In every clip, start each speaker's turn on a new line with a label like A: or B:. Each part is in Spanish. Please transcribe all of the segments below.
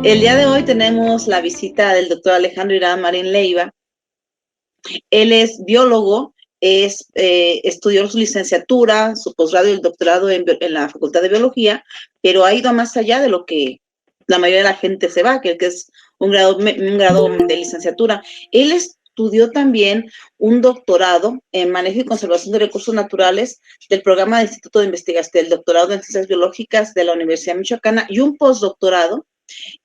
A: El día de hoy tenemos la visita del doctor Alejandro Irán Marín Leiva. Él es biólogo, estudió su licenciatura, su posgrado y el doctorado en la Facultad de Biología, pero ha ido más allá de lo que la mayoría de la gente se va, que es un grado de licenciatura. Él estudió también un doctorado en manejo y conservación de recursos naturales del programa del Instituto de Investigación, del doctorado en ciencias biológicas de la Universidad Michoacana y un postdoctorado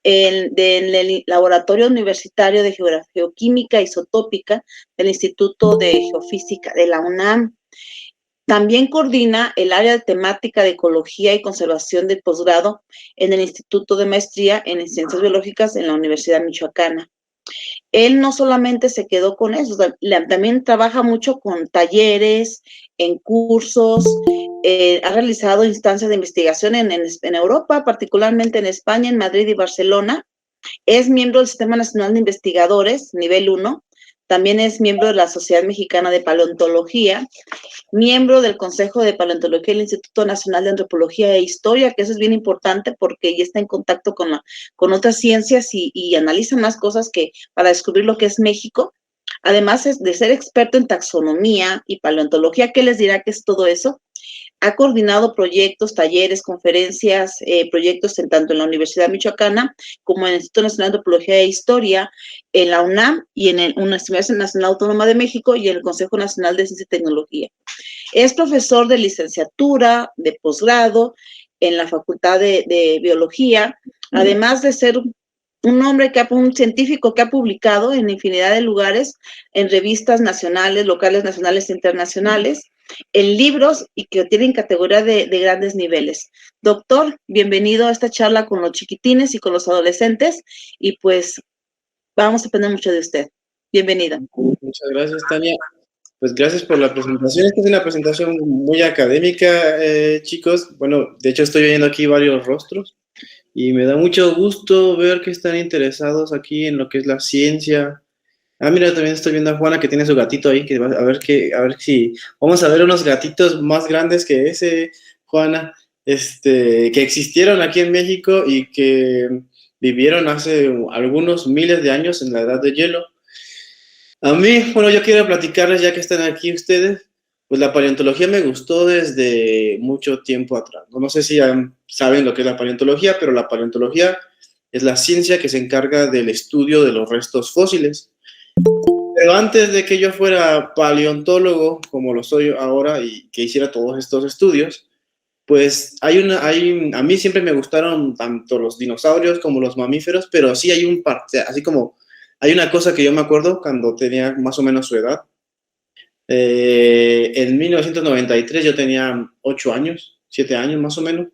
A: en el Laboratorio Universitario de Geoquímica Isotópica del Instituto de Geofísica de la UNAM. También coordina el área de temática de ecología y conservación de posgrado en el Instituto de Maestría en Ciencias Biológicas en la Universidad Michoacana. Él no solamente se quedó con eso, también trabaja mucho con talleres, en cursos, ha realizado instancias de investigación en Europa, particularmente en España, en Madrid y Barcelona. Es miembro del Sistema Nacional de Investigadores, nivel 1. También es miembro de la Sociedad Mexicana de Paleontología, miembro del Consejo de Paleontología del Instituto Nacional de Antropología e Historia, que eso es bien importante porque ya está en contacto con otras ciencias y analiza más cosas que para descubrir lo que es México. Además de ser experto en taxonomía y paleontología, ¿qué les dirá que es todo eso? Ha coordinado proyectos, talleres, conferencias, proyectos tanto en la Universidad Michoacana como en el Instituto Nacional de Antropología e Historia, en la UNAM y en la Universidad Nacional Autónoma de México y en el Consejo Nacional de Ciencia y Tecnología. Es profesor de licenciatura, de posgrado en la Facultad de Biología, además de ser un hombre un científico que ha publicado en infinidad de lugares, en revistas nacionales, locales, nacionales e internacionales, en libros y que tienen categoría de grandes niveles. Doctor, bienvenido a esta charla con los chiquitines y con los adolescentes y pues vamos a aprender mucho de usted. Bienvenido.
B: Muchas gracias, Tania. Pues gracias por la presentación. Esta es una presentación muy académica, chicos. Bueno, de hecho estoy viendo aquí varios rostros y me da mucho gusto ver que están interesados aquí en lo que es la ciencia. Ah, mira, también estoy viendo a Juana que tiene su gatito ahí, que a ver si vamos a ver unos gatitos más grandes que ese, Juana, que existieron aquí en México y que vivieron hace algunos miles de años en la edad de hielo. A mí, bueno, yo quiero platicarles, ya que están aquí ustedes, pues la paleontología me gustó desde mucho tiempo atrás. No sé si saben lo que es la paleontología, pero la paleontología es la ciencia que se encarga del estudio de los restos fósiles. Pero antes de que yo fuera paleontólogo, como lo soy ahora, y que hiciera todos estos estudios, pues a mí siempre me gustaron tanto los dinosaurios como los mamíferos, pero sí hay así como hay una cosa que yo me acuerdo cuando tenía más o menos su edad. En 1993 yo tenía 8 años, 7 años más o menos,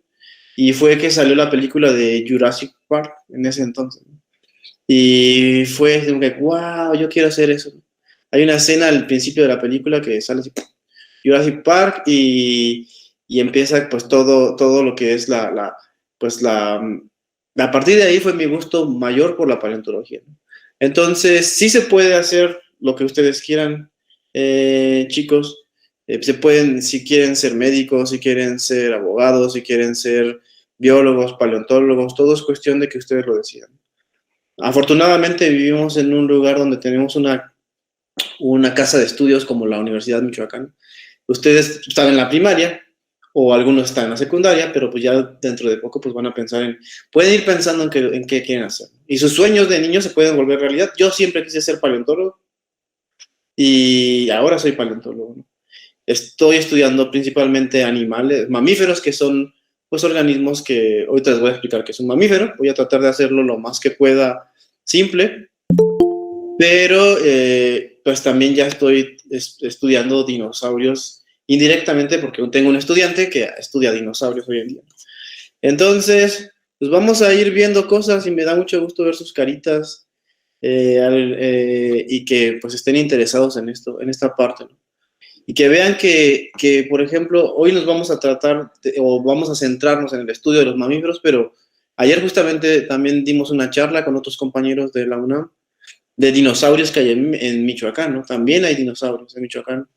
B: y fue que salió la película de Jurassic Park en ese entonces. Y fue como que, wow, yo quiero hacer eso. Hay una escena al principio de la película que sale así, Jurassic Park y empieza pues todo lo que es a partir de ahí fue mi gusto mayor por la paleontología, ¿no? Entonces, sí se puede hacer lo que ustedes quieran, chicos. Se pueden, si quieren ser médicos, si quieren ser abogados, si quieren ser biólogos, paleontólogos, todo es cuestión de que ustedes lo decidan. Afortunadamente vivimos en un lugar donde tenemos una casa de estudios como la Universidad Michoacana. Ustedes están en la primaria o algunos están en la secundaria, pero pues ya dentro de poco pues van a pensar pueden ir pensando en qué quieren hacer. Y sus sueños de niños se pueden volver realidad. Yo siempre quise ser paleontólogo y ahora soy paleontólogo, ¿no? Estoy estudiando principalmente animales, mamíferos, que son pues organismos que ahorita les voy a explicar que es un mamífero. Voy a tratar de hacerlo lo más que pueda simple, pero pues también ya estoy estudiando dinosaurios indirectamente porque tengo un estudiante que estudia dinosaurios hoy en día. Entonces, pues vamos a ir viendo cosas y me da mucho gusto ver sus caritas y que pues estén interesados en esto, en esta parte, ¿no? Y que vean que, por ejemplo, hoy nos vamos a tratar o vamos a centrarnos en el estudio de los mamíferos, pero ayer justamente también dimos una charla con otros compañeros de la UNAM de dinosaurios que hay en Michoacán, ¿no? También hay dinosaurios en Michoacán.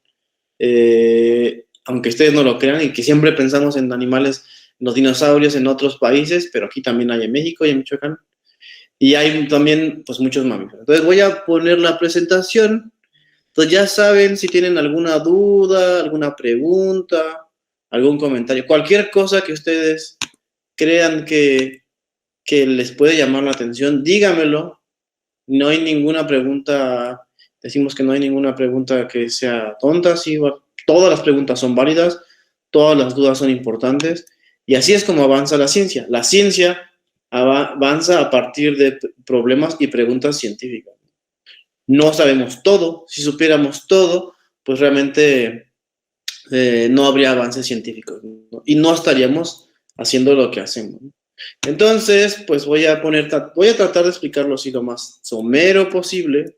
B: Aunque ustedes no lo crean y que siempre pensamos en animales, los dinosaurios en otros países, pero aquí también hay en México y en Michoacán. Y hay también, pues, muchos mamíferos. Entonces voy a poner la presentación. Entonces ya saben, si tienen alguna duda, alguna pregunta, algún comentario, cualquier cosa que ustedes crean que les puede llamar la atención, dígamelo. No hay ninguna pregunta, decimos que no hay ninguna pregunta que sea tonta, sí, todas las preguntas son válidas, todas las dudas son importantes, y así es como avanza la ciencia. La ciencia avanza a partir de problemas y preguntas científicas. No sabemos todo, si supiéramos todo, pues realmente no habría avances científicos, ¿no? Y no estaríamos haciendo lo que hacemos, ¿no? Entonces, pues voy a tratar de explicarlo así lo más somero posible.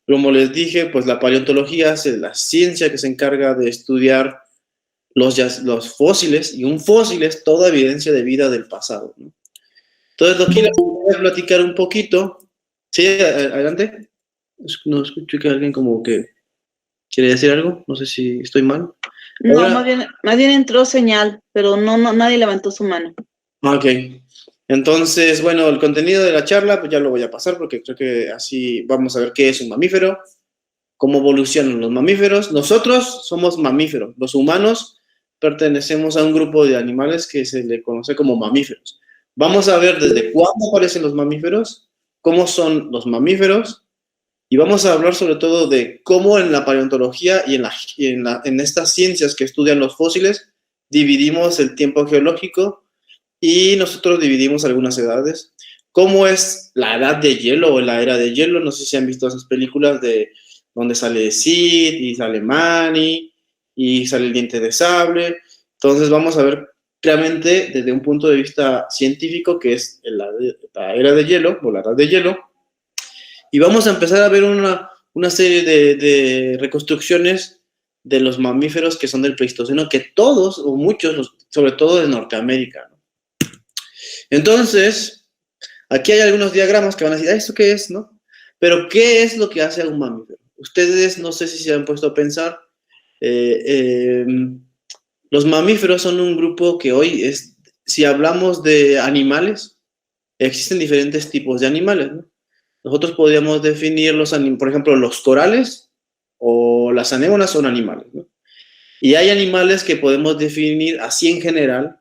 B: Como les dije, pues la paleontología es la ciencia que se encarga de estudiar los fósiles, y un fósil es toda evidencia de vida del pasado, ¿no? Entonces, aquí les voy a platicar un poquito. Sí, adelante. No escucho que alguien como que quiere decir algo. No sé si estoy mal.
A: No, más bien entró señal, pero no, nadie levantó su mano.
B: Ok. Entonces, bueno, el contenido de la charla, pues ya lo voy a pasar porque creo que así vamos a ver qué es un mamífero, cómo evolucionan los mamíferos. Nosotros somos mamíferos. Los humanos pertenecemos a un grupo de animales que se le conoce como mamíferos. Vamos a ver desde cuándo aparecen los mamíferos, cómo son los mamíferos, y vamos a hablar sobre todo de cómo en la paleontología y en estas ciencias que estudian los fósiles dividimos el tiempo geológico y nosotros dividimos algunas edades. ¿Cómo es la edad de hielo o la era de hielo? No sé si han visto esas películas de donde sale Sid y sale Manny y sale el diente de sable. Entonces vamos a ver claramente desde un punto de vista científico qué es la era de hielo o la edad de hielo. Y vamos a empezar a ver una serie de reconstrucciones de los mamíferos que son del Pleistoceno, que todos o muchos, sobre todo de Norteamérica, ¿no? Entonces, aquí hay algunos diagramas que van a decir, ¿esto qué es, no? Pero, ¿qué es lo que hace a un mamífero? Ustedes, no sé si se han puesto a pensar, los mamíferos son un grupo que hoy si hablamos de animales, existen diferentes tipos de animales, ¿no? Nosotros podríamos definir por ejemplo, los corales o las anémonas son animales, ¿no? Y hay animales que podemos definir así en general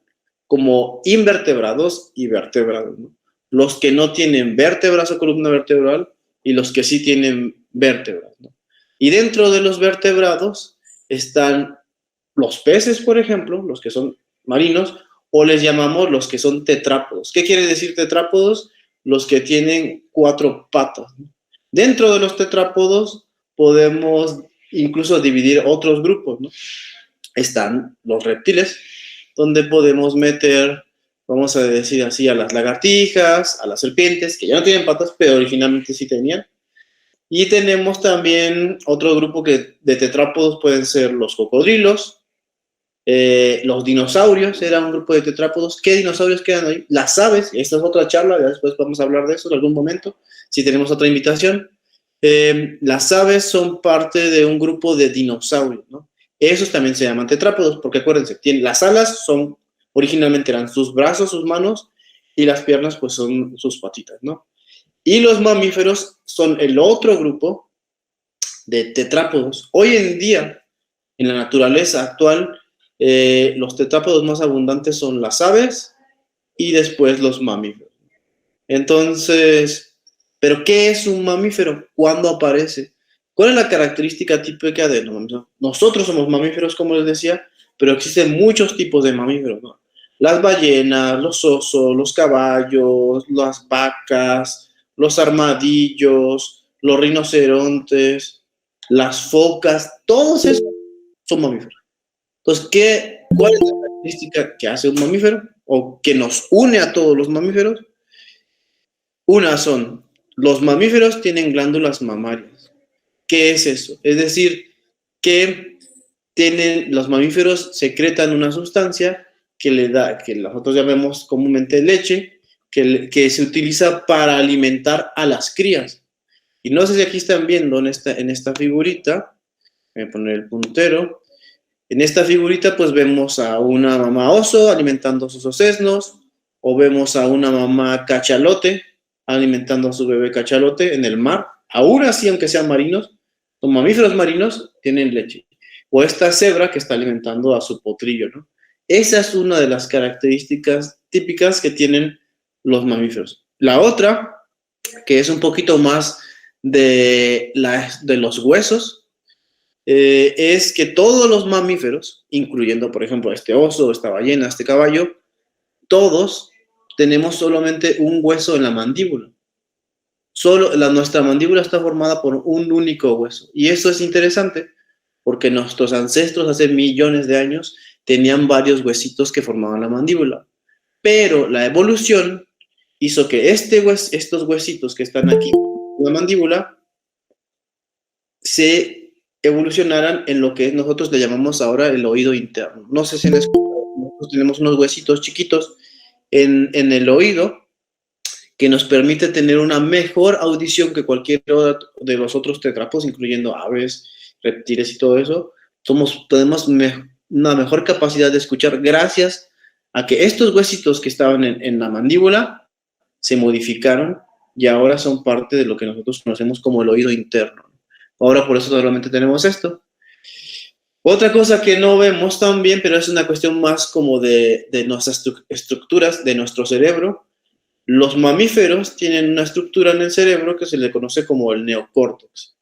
B: como invertebrados y vertebrados, ¿no? Los que no tienen vértebras o columna vertebral y los que sí tienen vértebras, ¿no? Y dentro de los vertebrados están los peces, por ejemplo, los que son marinos, o les llamamos los que son tetrápodos. ¿Qué quiere decir tetrápodos? Los que tienen 4 patas, ¿no? Dentro de los tetrápodos podemos incluso dividir otros grupos, ¿no? Están los reptiles, donde podemos meter, vamos a decir así, a las lagartijas, a las serpientes, que ya no tienen patas, pero originalmente sí tenían. Y tenemos también otro grupo de tetrápodos, pueden ser los cocodrilos, los dinosaurios, era un grupo de tetrápodos. ¿Qué dinosaurios quedan ahí? Las aves, esta es otra charla, ya después vamos a hablar de eso en algún momento, si tenemos otra invitación. Las aves son parte de un grupo de dinosaurios, ¿no? Esos también se llaman tetrápodos, porque acuérdense, las alas originalmente eran sus brazos, sus manos, y las piernas pues son sus patitas, ¿no? Y los mamíferos son el otro grupo de tetrápodos. Hoy en día, en la naturaleza actual, los tetrápodos más abundantes son las aves y después los mamíferos. Entonces, ¿pero qué es un mamífero? ¿Cuándo aparece? ¿Cuál es la característica típica de los mamíferos? Nosotros somos mamíferos, como les decía, pero existen muchos tipos de mamíferos, ¿no? Las ballenas, los osos, los caballos, las vacas, los armadillos, los rinocerontes, las focas, todos esos son mamíferos. Entonces, ¿cuál es la característica que hace un mamífero o que nos une a todos los mamíferos? Una son, los mamíferos tienen glándulas mamarias. ¿Qué es eso? Es decir, que los mamíferos secretan una sustancia que nosotros llamamos comúnmente leche, que se utiliza para alimentar a las crías. Y no sé si aquí están viendo en esta figurita, voy a poner el puntero. En esta figurita pues vemos a una mamá oso alimentando sus osesnos, o vemos a una mamá cachalote alimentando a su bebé cachalote en el mar. Aún así, aunque sean marinos, los mamíferos marinos tienen leche. O esta cebra que está alimentando a su potrillo, ¿no? Esa es una de las características típicas que tienen los mamíferos. La otra, que es un poquito más de los huesos, es que todos los mamíferos, incluyendo, por ejemplo, este oso, esta ballena, este caballo, todos tenemos solamente un hueso en la mandíbula. Nuestra mandíbula está formada por un único hueso. Y eso es interesante porque nuestros ancestros hace millones de años tenían varios huesitos que formaban la mandíbula. Pero la evolución hizo que estos huesitos que están aquí en la mandíbula se evolucionaran en lo que nosotros le llamamos ahora el oído interno. No sé si han escuchado, nosotros tenemos unos huesitos chiquitos en el oído que nos permite tener una mejor audición que cualquier de los otros tetrápodos, incluyendo aves, reptiles y todo eso. Tenemos una mejor capacidad de escuchar gracias a que estos huesitos que estaban en la mandíbula se modificaron y ahora son parte de lo que nosotros conocemos como el oído interno. Ahora por eso solamente tenemos esto. Otra cosa que no vemos tan bien, pero es una cuestión más como de nuestras estructuras de nuestro cerebro. Los mamíferos tienen una estructura en el cerebro que se le conoce como el neocórtex.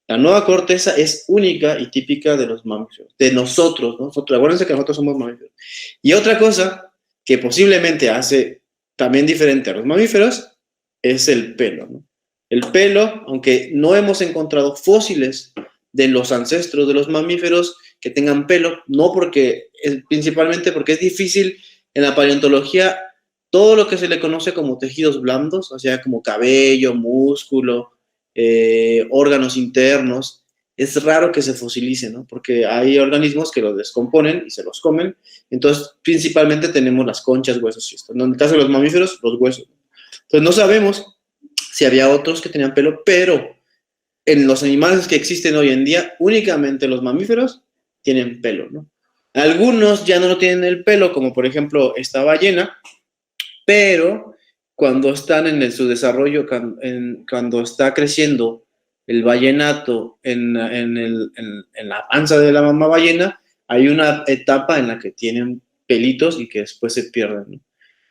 B: La nueva corteza es única y típica de los mamíferos, de nosotros, ¿no? Acuérdense que nosotros somos mamíferos. Y otra cosa que posiblemente hace también diferente a los mamíferos es el pelo, ¿no? El pelo, aunque no hemos encontrado fósiles de los ancestros de los mamíferos que tengan pelo, no porque, principalmente porque es difícil en la paleontología todo lo que se le conoce como tejidos blandos, o sea, como cabello, músculo, órganos internos, es raro que se fosilicen, ¿no? Porque hay organismos que los descomponen y se los comen. Entonces, principalmente tenemos las conchas, huesos y esto. En el caso de los mamíferos, los huesos. Entonces, no sabemos si había otros que tenían pelo, pero en los animales que existen hoy en día, únicamente los mamíferos tienen pelo, ¿no? Algunos ya no tienen el pelo, como por ejemplo esta ballena, pero cuando están en su desarrollo, cuando está creciendo el ballenato en la panza de la mamá ballena, hay una etapa en la que tienen pelitos y que después se pierden, ¿no?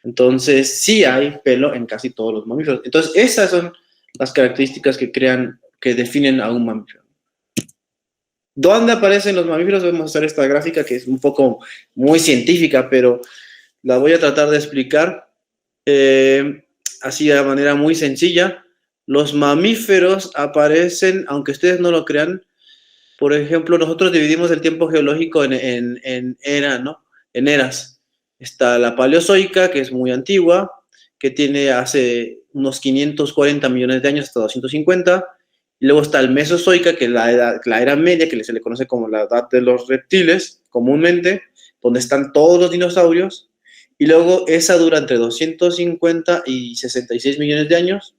B: Entonces, sí hay pelo en casi todos los mamíferos. Entonces, esas son las características que definen a un mamífero. ¿Dónde aparecen los mamíferos? Vamos a hacer esta gráfica que es un poco muy científica, pero la voy a tratar de explicar así de manera muy sencilla. Los mamíferos aparecen, aunque ustedes no lo crean, por ejemplo, nosotros dividimos el tiempo geológico en eras, ¿no? En eras. Está la paleozoica, que es muy antigua, que tiene hace unos 540 millones de años hasta 250. Y luego está el mesozoica, que es la era media, que se le conoce como la edad de los reptiles, comúnmente, donde están todos los dinosaurios. Y luego esa dura entre 250 y 66 millones de años.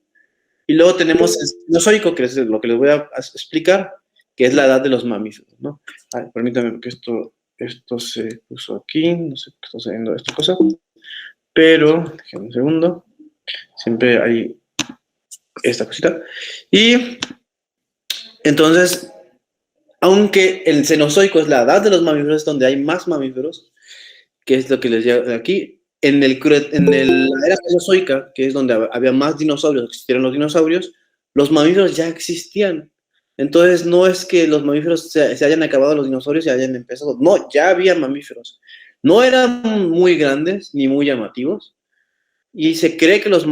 B: Y luego tenemos el Cenozoico, que es lo que les voy a explicar, que es la edad de los mamíferos, ¿no? Ay, permítanme que esto se puso aquí, no sé qué está sucediendo esta cosa, pero, déjenme un segundo, siempre hay esta cosita. Y entonces, aunque el Cenozoico es la edad de los mamíferos, es donde hay más mamíferos, que es lo que les lleva de aquí. En la era Mesozoica, que es donde había más dinosaurios, existieron los dinosaurios, los mamíferos ya existían. Entonces, no es que los mamíferos se hayan acabado los dinosaurios y hayan empezado. No, ya había mamíferos. No eran muy grandes ni muy llamativos. Y se cree que los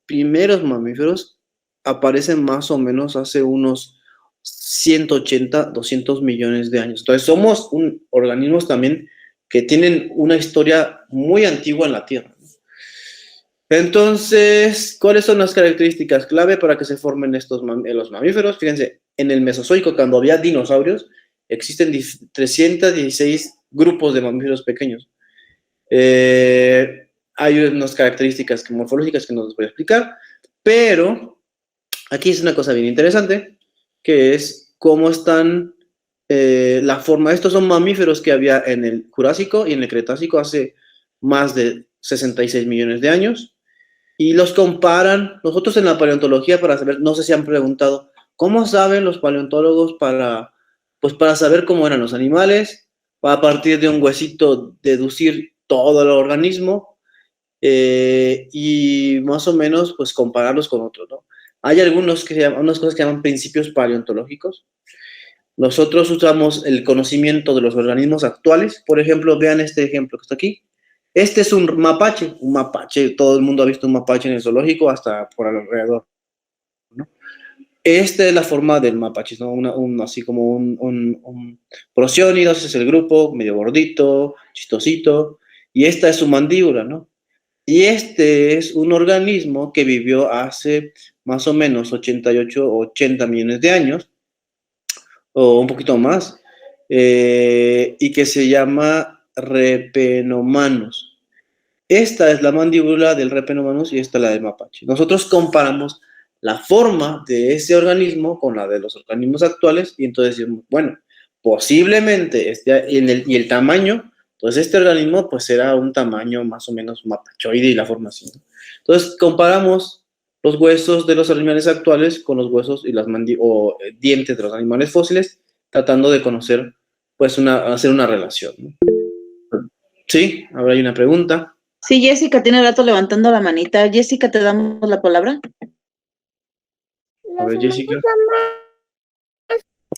B: primeros mamíferos, aparecen más o menos hace unos 180, 200 millones de años. Entonces, somos organismos también que tienen una historia muy antigua en la Tierra. Entonces, ¿cuáles son las características clave para que se formen los mamíferos? Fíjense, en el Mesozoico, cuando había dinosaurios, existen 316 grupos de mamíferos pequeños. Hay unas características morfológicas que no les voy a explicar, pero aquí es una cosa bien interesante, que es cómo están la forma. Estos son mamíferos que había en el Jurásico y en el Cretácico hace más de 66 millones de años. y los comparan. Nosotros en la paleontología, para saber, no sé si han preguntado, ¿cómo saben los paleontólogos pues para saber cómo eran los animales, a partir de un huesito deducir todo el organismo y más o menos pues compararlos con otros, ¿no? Hay unas cosas que llaman principios paleontológicos. Nosotros usamos el conocimiento de los organismos actuales. Por ejemplo, vean este ejemplo que está aquí. Este es un mapache, todo el mundo ha visto un mapache en el zoológico, hasta por alrededor, ¿no? Esta es la forma del mapache, ¿no? Así como un prosiónido, ese es el grupo, medio gordito, chistosito, y esta es su mandíbula, ¿no? Y este es un organismo que vivió hace más o menos 88 o 80 millones de años, o un poquito más, y que se llama Repenomanus. Esta es la mandíbula del Repenomanus y esta la del mapache. Nosotros comparamos la forma de ese organismo con la de los organismos actuales y entonces decimos, bueno, posiblemente y el tamaño, entonces este organismo pues será un tamaño más o menos mapachoide y la forma así, ¿no? Entonces comparamos los huesos de los animales actuales con los huesos y dientes de los animales fósiles, tratando de conocer, pues hacer una relación, ¿no? Sí, ahora hay una pregunta.
A: Sí, Jessica tiene rato levantando la manita. Jessica, te damos la palabra.
B: A ver, Jessica.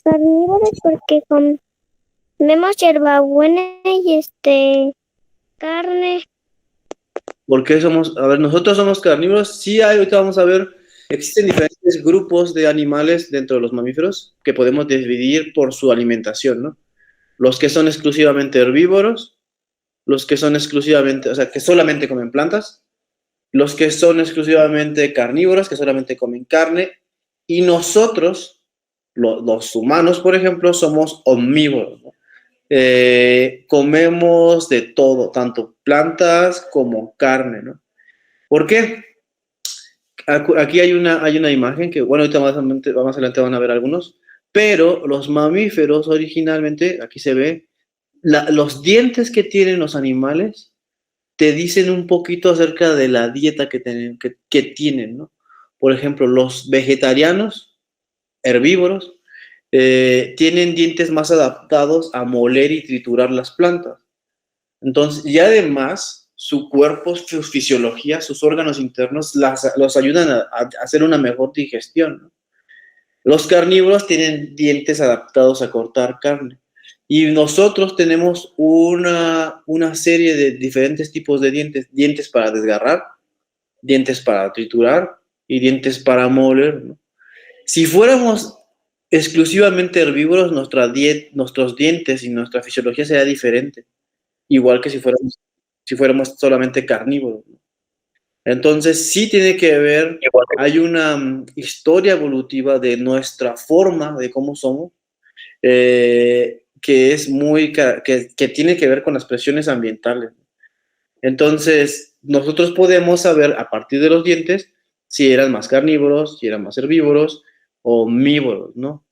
C: Carnívoros porque comemos hierbabuena y carne.
B: ¿Por qué a ver, nosotros somos carnívoros? Sí, ahorita vamos a ver, existen diferentes grupos de animales dentro de los mamíferos que podemos dividir por su alimentación, ¿no? Los que son exclusivamente herbívoros, los que son exclusivamente, o sea, que solamente comen plantas, los que son exclusivamente carnívoros, que solamente comen carne, y nosotros, los humanos, por ejemplo, somos omnívoros, ¿no? Comemos de todo, tanto plantas como carne, ¿no? ¿Por qué? Aquí hay una imagen que, bueno, ahorita más adelante van a ver algunos, pero los mamíferos originalmente, aquí se ve, los dientes que tienen los animales te dicen un poquito acerca de la dieta que tienen, ¿no? Por ejemplo, los vegetarianos, herbívoros, tienen dientes más adaptados a moler y triturar las plantas. Entonces, y además, su cuerpo, su fisiología, sus órganos internos los ayudan a hacer una mejor digestión, ¿no? Los carnívoros tienen dientes adaptados a cortar carne. Y nosotros tenemos una serie de diferentes tipos de dientes. Dientes para desgarrar, dientes para triturar y dientes para moler, ¿no? Si fuéramos exclusivamente herbívoros, nuestros dientes y nuestra fisiología sería diferente. Igual que si fuéramos solamente carnívoros, ¿no? Entonces, sí tiene que ver, hay una historia evolutiva de nuestra forma, de cómo somos, que es que tiene que ver con las presiones ambientales. Entonces, nosotros podemos saber a partir de los dientes si eran más carnívoros, si eran más herbívoros o omnívoros, ¿no?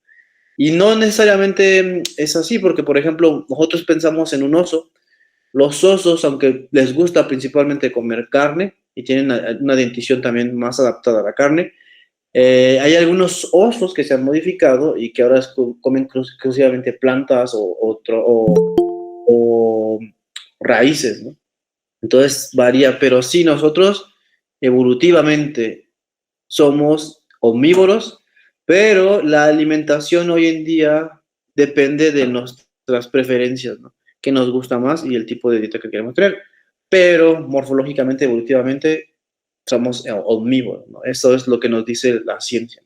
B: Y no necesariamente es así, porque, por ejemplo, nosotros pensamos en un oso. Los osos, aunque les gusta principalmente comer carne y tienen una dentición también más adaptada a la carne, hay algunos osos que se han modificado y que ahora comen exclusivamente plantas o raíces, ¿no? Entonces varía, pero sí, nosotros evolutivamente somos omnívoros, pero la alimentación hoy en día depende de nuestras preferencias, ¿no? Qué nos gusta más y el tipo de dieta que queremos tener. Pero morfológicamente, evolutivamente, somos omnívoros, ¿no? Eso es lo que nos dice la ciencia.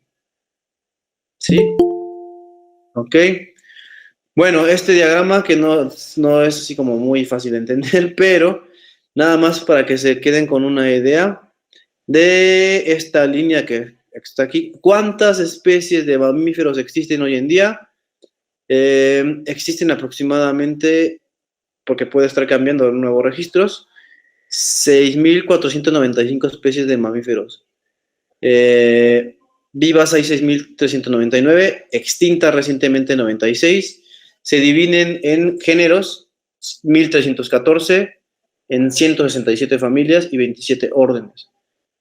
B: ¿Sí? ¿Ok? Bueno, este diagrama que no es así como muy fácil de entender, pero nada más para que se queden con una idea de esta línea que está aquí. ¿Cuántas especies de mamíferos existen hoy en día? Existen aproximadamente, porque puede estar cambiando nuevos registros, 6.495 especies de mamíferos. Vivas hay 6.399, extintas recientemente 96. Se dividen en géneros, 1.314, en 167 familias y 27 órdenes.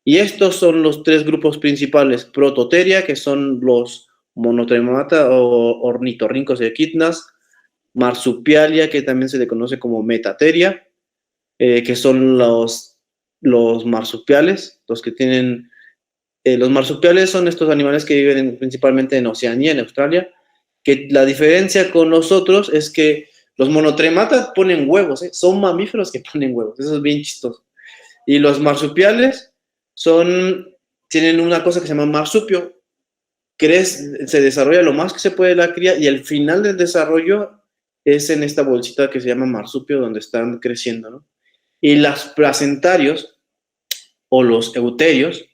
B: Y estos son los tres grupos principales: Prototeria, que son los monotremata o ornitorrincos y equidnas; Marsupialia, que también se le conoce como Metateria, que son los marsupiales, los que tienen... los marsupiales son estos animales que viven principalmente en Oceanía, en Australia, que la diferencia con los otros es que los monotrematas ponen huevos, ¿eh? Son mamíferos que ponen huevos, eso es bien chistoso. Y los marsupiales tienen una cosa que se llama marsupio, se desarrolla lo más que se puede la cría, y el final del desarrollo es en esta bolsita que se llama marsupio, donde están creciendo, ¿no? Y los placentarios o los euterios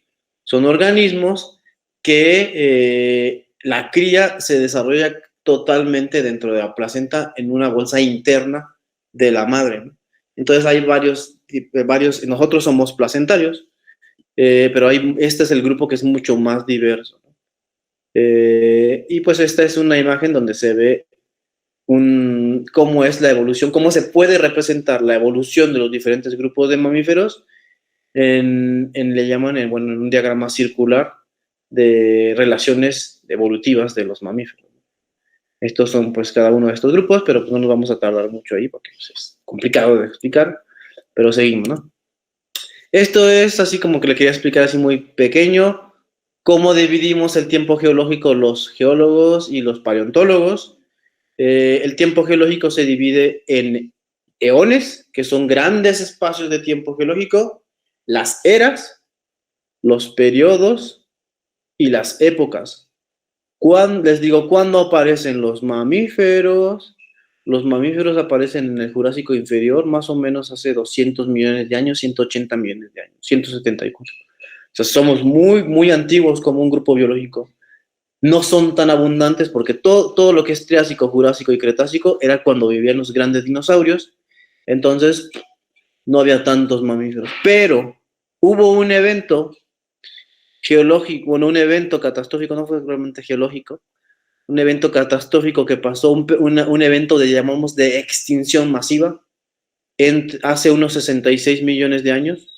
B: son organismos que la cría se desarrolla totalmente dentro de la placenta, en una bolsa interna de la madre, ¿no? Entonces hay varios, nosotros somos placentarios, pero este es el grupo que es mucho más diverso, ¿no? Y pues esta es una imagen donde se ve cómo es la evolución, cómo se puede representar la evolución de los diferentes grupos de mamíferos le llaman en un diagrama circular de relaciones evolutivas de los mamíferos. Estos son pues cada uno de estos grupos, pero pues no nos vamos a tardar mucho ahí porque pues, es complicado de explicar, pero seguimos, ¿no? Esto es así como que le quería explicar así muy pequeño cómo dividimos el tiempo geológico los geólogos y los paleontólogos. El tiempo geológico se divide en eones, que son grandes espacios de tiempo geológico, las eras, los periodos y las épocas. Les digo, ¿cuándo aparecen los mamíferos? Los mamíferos aparecen en el Jurásico inferior, más o menos hace 200 millones de años, 180 millones de años, 174. O sea, somos muy, muy antiguos como un grupo biológico. No son tan abundantes porque todo lo que es Triásico, Jurásico y Cretácico era cuando vivían los grandes dinosaurios. Entonces, no había tantos mamíferos. Pero hubo un evento geológico, bueno, un evento catastrófico, no fue realmente geológico, un evento catastrófico que pasó, un evento llamamos de extinción masiva, hace unos 66 millones de años,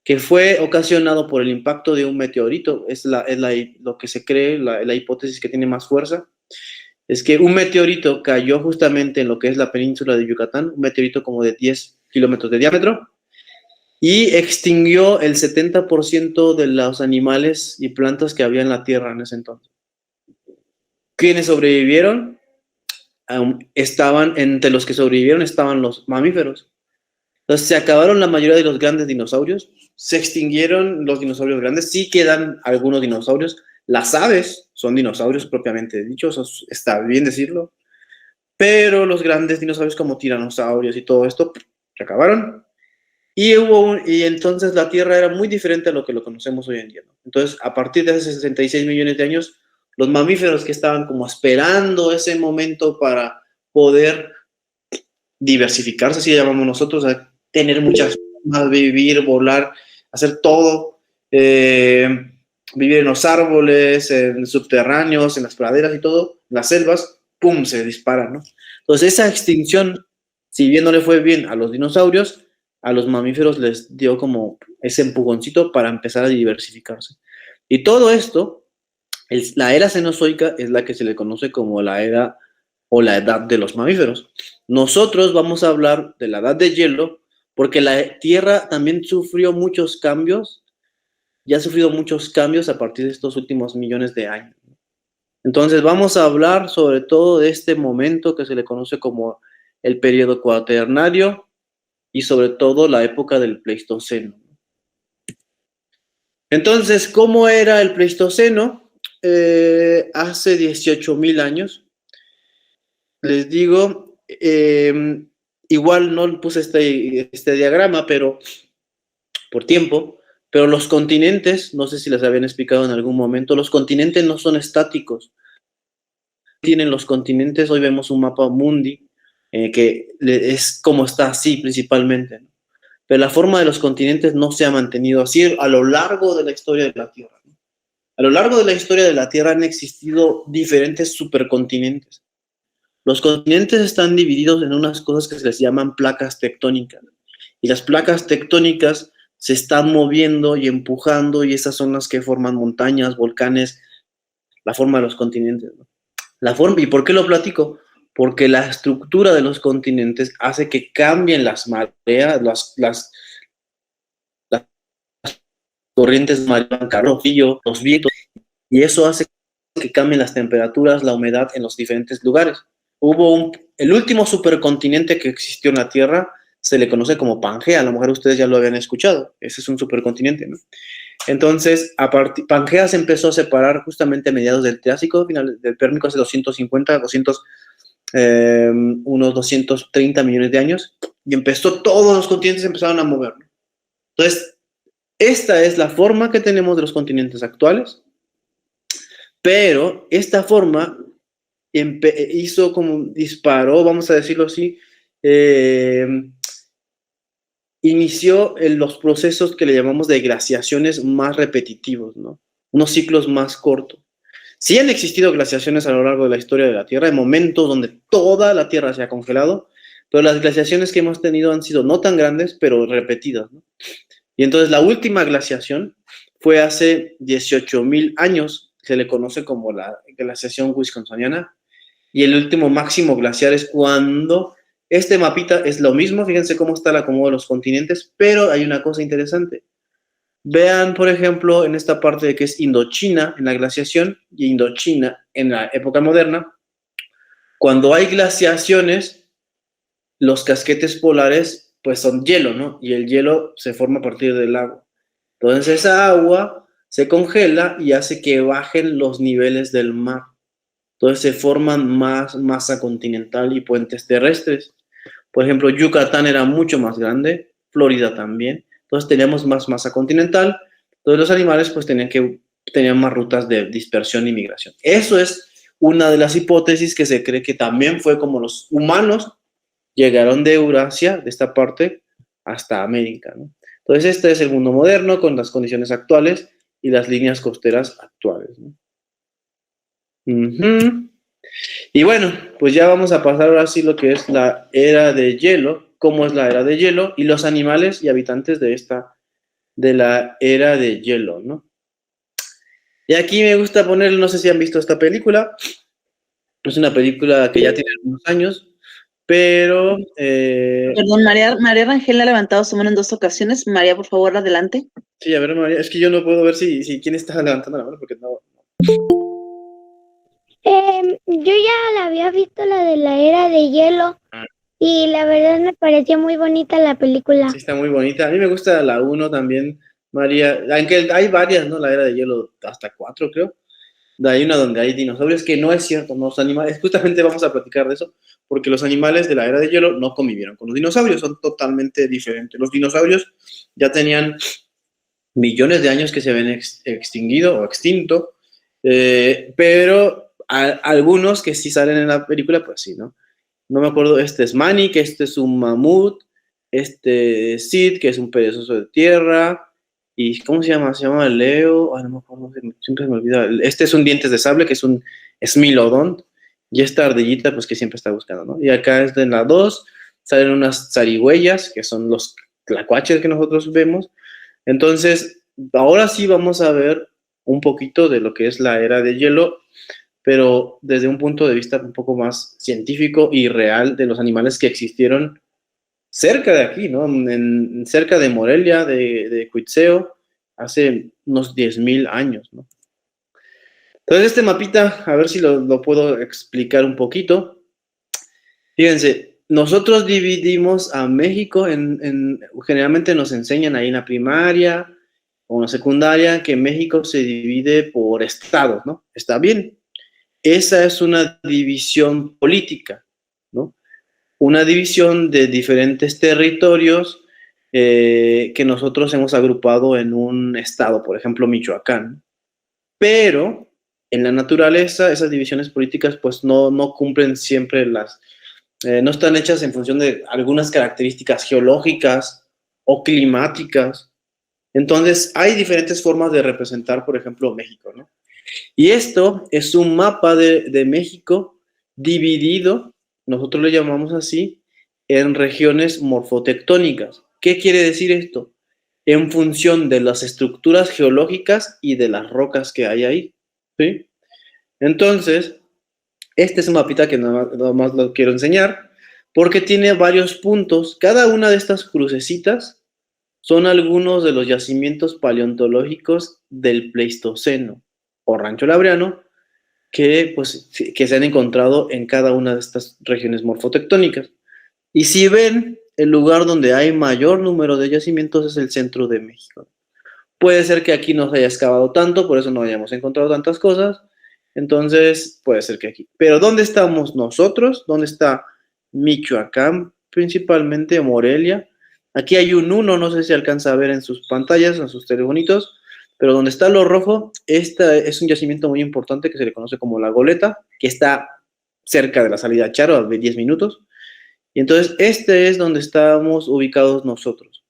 B: que fue ocasionado por el impacto de un meteorito. Es lo que se cree, la hipótesis que tiene más fuerza, es que un meteorito cayó justamente en lo que es la península de Yucatán, un meteorito como de 10 kilómetros de diámetro, y extinguió el 70% de los animales y plantas que había en la Tierra en ese entonces. ¿Quiénes sobrevivieron? Entre los que sobrevivieron estaban los mamíferos. Entonces se acabaron la mayoría de los grandes dinosaurios, se extinguieron los dinosaurios grandes, sí quedan algunos dinosaurios, las aves son dinosaurios propiamente dichos, está bien decirlo, pero los grandes dinosaurios como tiranosaurios y todo esto se acabaron. Y entonces la Tierra era muy diferente a lo que lo conocemos hoy en día, ¿no? Entonces, a partir de hace 66 millones de años, los mamíferos que estaban como esperando ese momento para poder diversificarse, así llamamos nosotros, a tener muchas formas, vivir, volar, hacer todo, vivir en los árboles, en subterráneos, en las praderas y todo, en las selvas, ¡pum!, se disparan, ¿no? Entonces, esa extinción, si bien no le fue bien a los dinosaurios, a los mamíferos les dio como ese empujoncito para empezar a diversificarse. Y todo esto, la era cenozoica es la que se le conoce como la era o la edad de los mamíferos. Nosotros vamos a hablar de la edad de hielo porque la Tierra también sufrió muchos cambios, ya ha sufrido muchos cambios a partir de estos últimos millones de años. Entonces vamos a hablar sobre todo de este momento que se le conoce como el periodo cuaternario, y sobre todo la época del Pleistoceno. Entonces, ¿cómo era el Pleistoceno? Hace 18,000 años, les digo, igual no puse este diagrama, pero por tiempo, pero los continentes, no sé si les habían explicado en algún momento, los continentes no son estáticos. Tienen los continentes, hoy vemos un mapa mundi, que es como está así principalmente, ¿no? Pero la forma de los continentes no se ha mantenido así a lo largo de la historia de la Tierra, ¿no? A lo largo de la historia de la Tierra han existido diferentes supercontinentes. Los continentes están divididos en unas cosas que se les llaman placas tectónicas. Y las placas tectónicas se están moviendo y empujando, y esas son las que forman montañas, volcanes, la forma de los continentes, ¿no? ¿Y por qué lo platico? Porque la estructura de los continentes hace que cambien las mareas, las corrientes marinas, los vientos, y eso hace que cambien las temperaturas, la humedad en los diferentes lugares. El último supercontinente que existió en la Tierra se le conoce como Pangea, a lo mejor ustedes ya lo habían escuchado, ese es un supercontinente, ¿no? Entonces, Pangea se empezó a separar justamente a mediados del Triásico, final del Pérmico, hace 250, unos 230 millones de años, y todos los continentes empezaron a mover, ¿no? Entonces, esta es la forma que tenemos de los continentes actuales, pero esta forma disparó, vamos a decirlo así, inició los procesos que le llamamos de glaciaciones más repetitivos, ¿no? Unos ciclos más cortos. Sí han existido glaciaciones a lo largo de la historia de la Tierra, en momentos donde toda la Tierra se ha congelado, pero las glaciaciones que hemos tenido han sido no tan grandes, pero repetidas, ¿no? Y entonces la última glaciación fue hace 18,000 años, se le conoce como la glaciación wisconsiniana, y el último máximo glaciar es cuando este mapita es lo mismo, fíjense cómo está el acomodo de los continentes, pero hay una cosa interesante. Vean, por ejemplo, en esta parte de que es Indochina en la glaciación y Indochina en la época moderna. Cuando hay glaciaciones, los casquetes polares pues son hielo, ¿no? Y el hielo se forma a partir del agua. Entonces esa agua se congela y hace que bajen los niveles del mar. Entonces se forman más masa continental y puentes terrestres. Por ejemplo, Yucatán era mucho más grande, Florida también. Entonces teníamos más masa continental. Entonces los animales pues tenían más rutas de dispersión y migración. Eso es una de las hipótesis que se cree que también fue como los humanos llegaron de Eurasia, de esta parte, hasta América, ¿no? Entonces este es el mundo moderno con las condiciones actuales y las líneas costeras actuales, ¿no? Y bueno, pues ya vamos a pasar ahora sí lo que es la era de hielo, cómo es la era de hielo y los animales y habitantes de la era de hielo, ¿no? Y aquí me gusta poner, no sé si han visto esta película, es una película que ya tiene algunos años, pero...
A: Perdón, María Rangel ha levantado su mano en 2 ocasiones. María, por favor, adelante.
B: Sí, a ver, María, es que yo no puedo ver si quién está levantando la mano, porque no...
C: Yo ya la había visto, la de la era de hielo, y la verdad me pareció muy bonita la película.
B: Sí, está muy bonita. A mí me gusta la 1 también, María, aunque hay varias, ¿no? La era de hielo, hasta 4 creo. Hay una donde hay dinosaurios, que no es cierto, ¿no? Los animales, justamente vamos a platicar de eso, porque los animales de la era de hielo no convivieron con los dinosaurios, son totalmente diferentes. Los dinosaurios ya tenían millones de años que se habían extinguido o extinto, pero algunos que sí salen en la película, pues sí, ¿no? No me acuerdo, este es Manny, que este es un mamut, este Sid, que es un perezoso de tierra, y ¿cómo se llama? Se llama Leo, no me acuerdo, siempre se me olvida. Este es un dientes de sable, que es un Smilodon, y esta ardillita, pues que siempre está buscando, ¿no? Y acá es de la 2, salen unas zarigüeyas, que son los tlacuaches que nosotros vemos. Entonces, ahora sí vamos a ver un poquito de lo que es la era de hielo, pero desde un punto de vista un poco más científico y real de los animales que existieron cerca de aquí, ¿no? Cerca de Morelia, de Cuitzeo, hace unos 10,000 años, ¿no? Entonces este mapita, a ver si lo puedo explicar un poquito. Fíjense, nosotros dividimos a México generalmente nos enseñan ahí en la primaria o en la secundaria que México se divide por estados, ¿no? Está bien. Esa es una división política, ¿no? Una división de diferentes territorios que nosotros hemos agrupado en un estado, por ejemplo, Michoacán. Pero en la naturaleza esas divisiones políticas pues no cumplen siempre no están hechas en función de algunas características geológicas o climáticas. Entonces hay diferentes formas de representar, por ejemplo, México, ¿no? Y esto es un mapa de México dividido, nosotros le llamamos así, en regiones morfotectónicas. ¿Qué quiere decir esto? en función de las estructuras geológicas y de las rocas que hay ahí, ¿sí? Entonces, este es un mapita que nada más lo quiero enseñar, porque tiene varios puntos. Cada una de estas crucecitas son algunos de los yacimientos paleontológicos del Pleistoceno o Rancho Labriano que se han encontrado en cada una de estas regiones morfotectónicas. Y si ven, el lugar donde hay mayor número de yacimientos es el centro de México. Puede ser que aquí no se haya excavado tanto, por eso no hayamos encontrado tantas cosas. Entonces, puede ser que aquí. Pero ¿dónde estamos nosotros? ¿Dónde está Michoacán? Principalmente Morelia. Aquí hay un 1, no sé si alcanza a ver en sus pantallas, en sus telefonitos, pero donde está lo rojo, este es un yacimiento muy importante que se le conoce como La Goleta, que está cerca de la salida a Charo, de 10 minutos. Y entonces, este es donde estamos ubicados nosotros.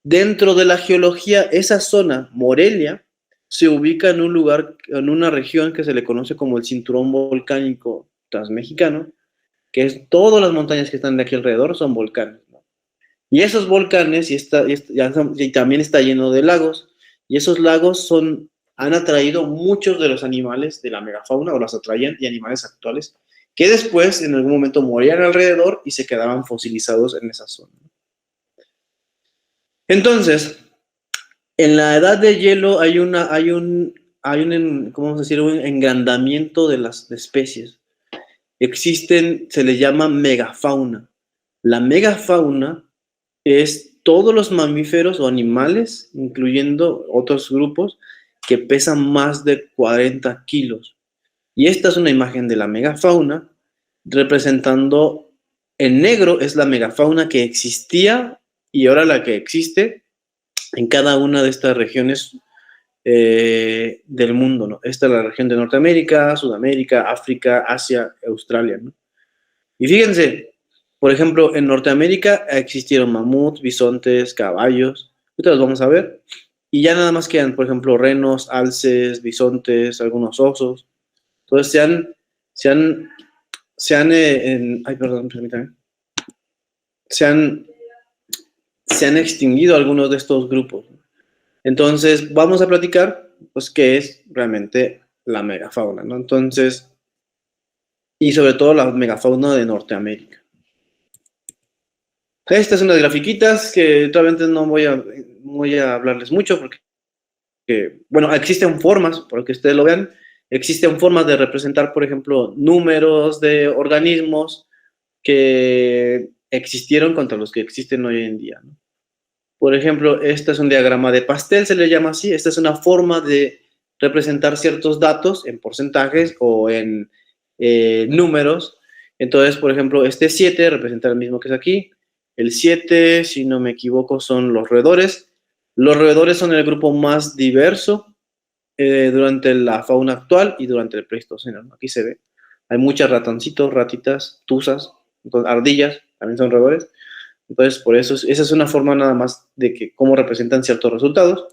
B: Dentro de la geología, esa zona, Morelia, se ubica en un lugar, en una región que se le conoce como el Cinturón Volcánico Transmexicano, que es todas las montañas que están de aquí alrededor son volcanes, ¿no? Y esos volcanes, y también está lleno de lagos, y esos lagos han atraído muchos de los animales de la megafauna, o los atraían, y animales actuales, que después en algún momento morían alrededor y se quedaban fosilizados en esa zona. Entonces, en la edad de hielo hay un ¿cómo vamos a decir? Un engrandamiento de las especies. Se le llama megafauna. La megafauna es todos los mamíferos o animales, incluyendo otros grupos, que pesan más de 40 kilos. Y esta es una imagen de la megafauna, representando en negro es la megafauna que existía y ahora la que existe en cada una de estas regiones del mundo, ¿no? Esta es la región de Norteamérica, Sudamérica, África, Asia, Australia, ¿no? Y fíjense, por ejemplo, en Norteamérica existieron mamuts, bisontes, caballos, ahorita los vamos a ver, y ya nada más quedan, por ejemplo, renos, alces, bisontes, algunos osos. Entonces ay, perdón, permítame. Se han extinguido algunos de estos grupos. Entonces, vamos a platicar, pues, qué es realmente la megafauna, ¿no? Entonces, y sobre todo la megafauna de Norteamérica. Estas son unas grafiquitas que realmente no voy a hablarles mucho porque, bueno, existen formas, para que ustedes lo vean, existen formas de representar, por ejemplo, números de organismos que existieron contra los que existen hoy en día, ¿no? Por ejemplo, este es un diagrama de pastel, se le llama así. Esta es una forma de representar ciertos datos en porcentajes o en números. Entonces, por ejemplo, este 7 representa el mismo que es aquí. El 7, si no me equivoco, son los roedores. Los roedores son el grupo más diverso durante la fauna actual y durante el Pleistoceno, ¿no? Aquí se ve. Hay muchos ratoncitos, ratitas, tuzas, ardillas, también son roedores. Entonces, por eso, esa es una forma nada más de cómo representan ciertos resultados.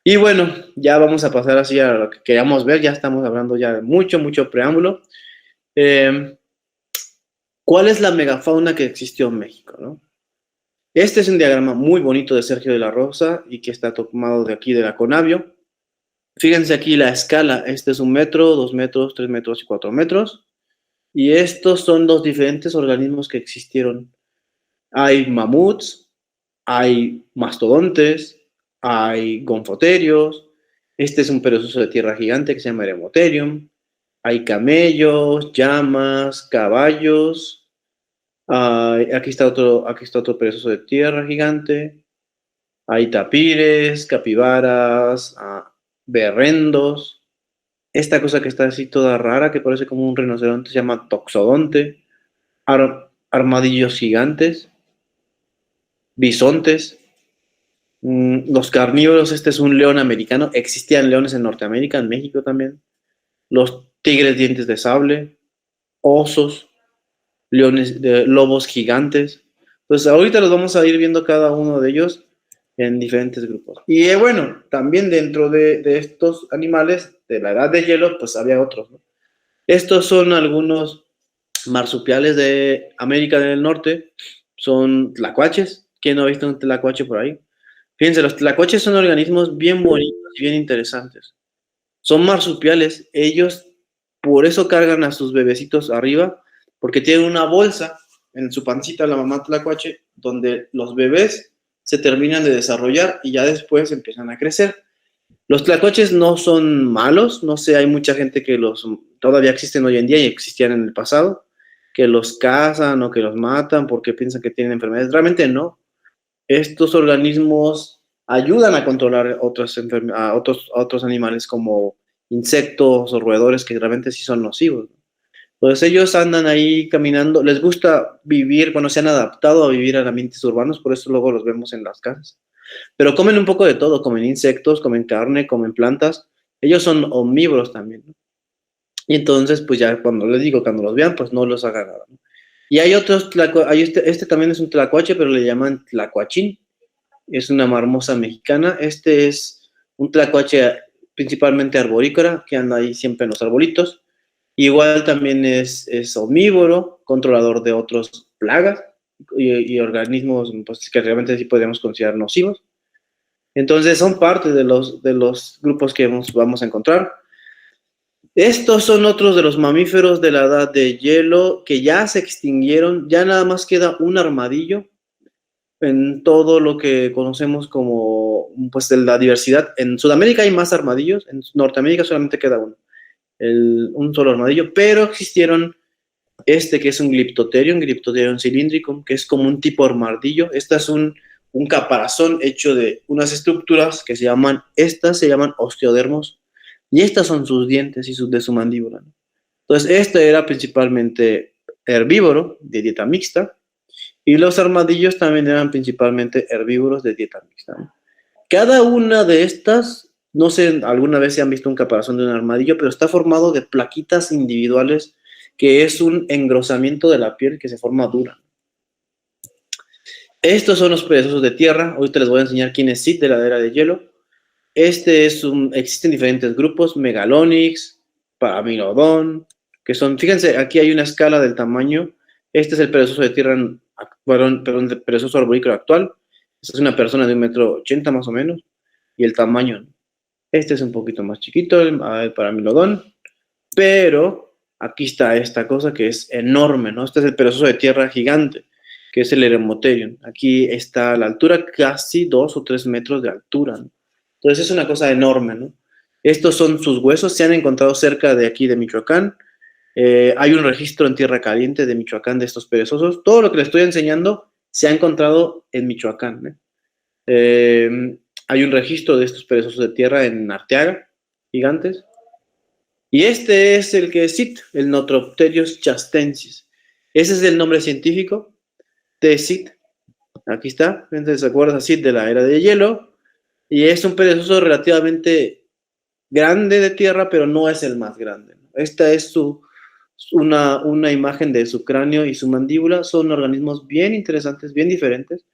B: Y bueno, ya vamos a pasar así a lo que queríamos ver. Ya estamos hablando ya de mucho preámbulo. ¿Cuál es la megafauna que existió en México, no? Este es un diagrama muy bonito de Sergio de la Rosa y que está tomado de aquí de la Conavio. Fíjense aquí la escala. Este es 1 metro, 2 metros, 3 metros y 4 metros. Y estos son los diferentes organismos que existieron. Hay mamuts, hay mastodontes, hay gonfoterios. Este es un perezoso de tierra gigante que se llama Eremotherium. Hay camellos, llamas, caballos. Aquí está otro perezoso de tierra gigante. Hay tapires, capibaras, berrendos. Esta cosa que está así toda rara, que parece como un rinoceronte, se llama toxodonte. Armadillos gigantes. Bisontes. Los carnívoros, este es un león americano. Existían leones en Norteamérica, en México también. Los tigres dientes de sable. Osos. Lobos gigantes. Entonces, ahorita los vamos a ir viendo cada uno de ellos en diferentes grupos. Y bueno, también dentro de estos animales de la edad de hielo, pues había otros, ¿no? Estos son algunos marsupiales de América del Norte. Son tlacuaches, ¿Quién no ha visto un tlacuache por ahí? Fíjense, los tlacuaches son organismos bien bonitos y bien interesantes. Son marsupiales, ellos por eso cargan a sus bebecitos arriba, porque tienen una bolsa en su pancita, la mamá tlacuache, donde los bebés se terminan de desarrollar y ya después empiezan a crecer. Los tlacuaches no son malos, no sé, hay mucha gente que los todavía existen hoy en día y existían en el pasado, que los cazan o que los matan porque piensan que tienen enfermedades. Realmente no. Estos organismos ayudan a controlar a otros animales como insectos o roedores que realmente sí son nocivos. Pues ellos andan ahí caminando, les gusta vivir, bueno, se han adaptado a vivir en ambientes urbanos, por eso luego los vemos en las casas. Pero comen un poco de todo, comen insectos, comen carne, comen plantas. Ellos son omnívoros también, ¿no? Y entonces, pues ya cuando les digo, cuando los vean, pues no los hagan nada, ¿no? Y hay otros, este también es un tlacuache, pero le llaman tlacuachín. Es una marmosa mexicana. Este es un tlacuache principalmente arborícola, que anda ahí siempre en los arbolitos. Igual también es omnívoro, controlador de otras plagas y organismos pues, que realmente sí podríamos considerar nocivos. Entonces son parte de los grupos que vamos a encontrar. Estos son otros de los mamíferos de la edad de hielo que ya se extinguieron, ya nada más queda un armadillo en todo lo que conocemos como pues de la diversidad. En Sudamérica hay más armadillos, en Norteamérica solamente queda uno, un solo armadillo, pero existieron que es un Glyptotherium cylindricum, que es como un tipo armadillo. Este es un caparazón hecho de unas estructuras que se llaman osteodermos, y estas son sus dientes y de su mandíbula, ¿no? Entonces, este era principalmente herbívoro, de dieta mixta, y los armadillos también eran principalmente herbívoros de dieta mixta, ¿no? Cada una de estas, no sé, alguna vez se han visto un caparazón de un armadillo, pero está formado de plaquitas individuales, que es un engrosamiento de la piel que se forma dura. Estos son los perezosos de tierra. Ahorita les voy a enseñar quién es Sid de la era de hielo. Existen diferentes grupos, Megalonyx, Paramilodon, que son, fíjense, aquí hay una escala del tamaño. Este es el perezoso de tierra, perdón, el perezoso arborícola actual. Esta es una persona de 1,80 m más o menos, y el tamaño. Este es un poquito más chiquito, el Paramilodon, pero aquí está esta cosa que es enorme, ¿no? Este es el perezoso de tierra gigante, que es el Eremotherium. Aquí está a la altura casi 2 o 3 metros de altura, ¿no? Entonces es una cosa enorme, ¿no? Estos son sus huesos, se han encontrado cerca de aquí de Michoacán. Hay un registro en Tierra Caliente de Michoacán de estos perezosos. Todo lo que les estoy enseñando se ha encontrado en Michoacán, ¿eh? Hay un registro de estos perezosos de tierra en Arteaga, gigantes. Y este es el que es Sid, el Notropterios chastensis. Ese es el nombre científico de Sid. Aquí está, entonces se acuerda Sid de la era de hielo. Y es un perezoso relativamente grande de tierra, pero no es el más grande. Esta es una imagen de su cráneo y su mandíbula. Son organismos bien interesantes, bien diferentes.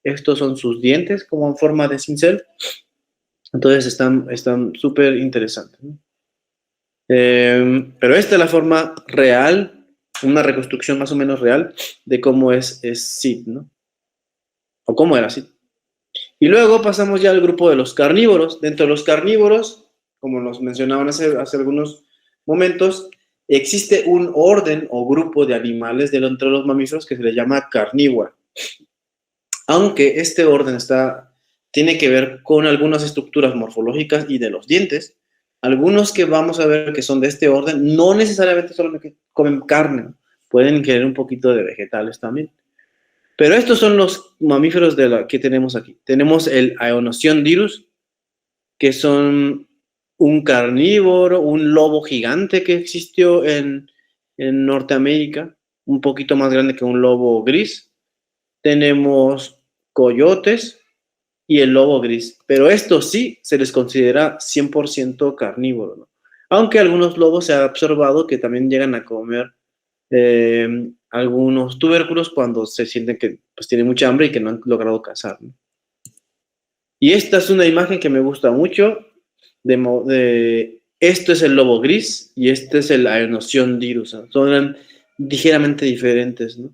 B: Estos son sus dientes, como en forma de cincel. Entonces están súper interesantes, ¿no? Pero esta es la forma real, una reconstrucción más o menos real de cómo es Sid, ¿no? O cómo era Sid. Y luego pasamos ya al grupo de los carnívoros. Dentro de los carnívoros, como nos mencionaban hace algunos momentos, existe un orden o grupo de animales dentro de los mamíferos que se le llama carnívora. Aunque este orden tiene que ver con algunas estructuras morfológicas y de los dientes, algunos que vamos a ver que son de este orden no necesariamente solamente comen carne, pueden ingerir un poquito de vegetales también. Pero estos son los mamíferos que tenemos aquí. Tenemos el Aenomysiondyrus, que son un carnívoro, un lobo gigante que existió en Norteamérica, un poquito más grande que un lobo gris. Tenemos coyotes y el lobo gris, pero estos sí se les considera 100% carnívoro, ¿no? Aunque algunos lobos se ha observado que también llegan a comer algunos tubérculos cuando se sienten que pues, tienen mucha hambre y que no han logrado cazar, ¿no? Y esta es una imagen que me gusta mucho. Esto es el lobo gris y este es el Aenomysiondyrus, ¿no? Son ligeramente diferentes, ¿no?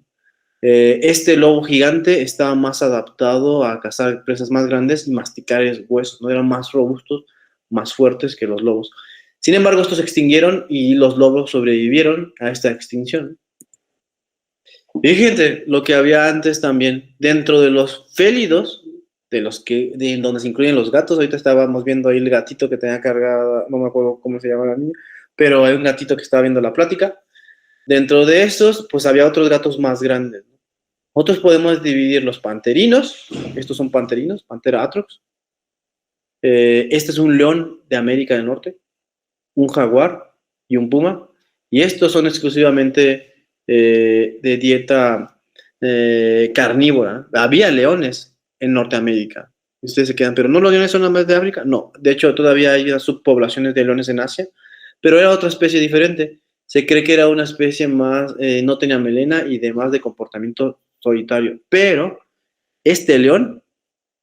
B: Este lobo gigante estaba más adaptado a cazar presas más grandes y masticar huesos, ¿no? Eran más robustos, más fuertes que los lobos. Sin embargo, estos se extinguieron y los lobos sobrevivieron a esta extinción. Y gente, lo que había antes también, dentro de los félidos, de donde se incluyen los gatos, ahorita estábamos viendo ahí el gatito que tenía cargada, no me acuerdo cómo se llama la niña, pero hay un gatito que estaba viendo la plática. Dentro de esos, pues había otros gatos más grandes. Nosotros podemos dividir los panterinos, estos son panterinos, Pantera atrox. Este es un león de América del Norte, un jaguar y un puma. Y estos son exclusivamente de dieta carnívora. Había leones en Norteamérica. Ustedes se quedan, pero no los leones son nada más de África. No, de hecho todavía hay unas subpoblaciones de leones en Asia, pero era otra especie diferente. Se cree que era una especie más, no tenía melena y demás de comportamiento solitario. Pero este león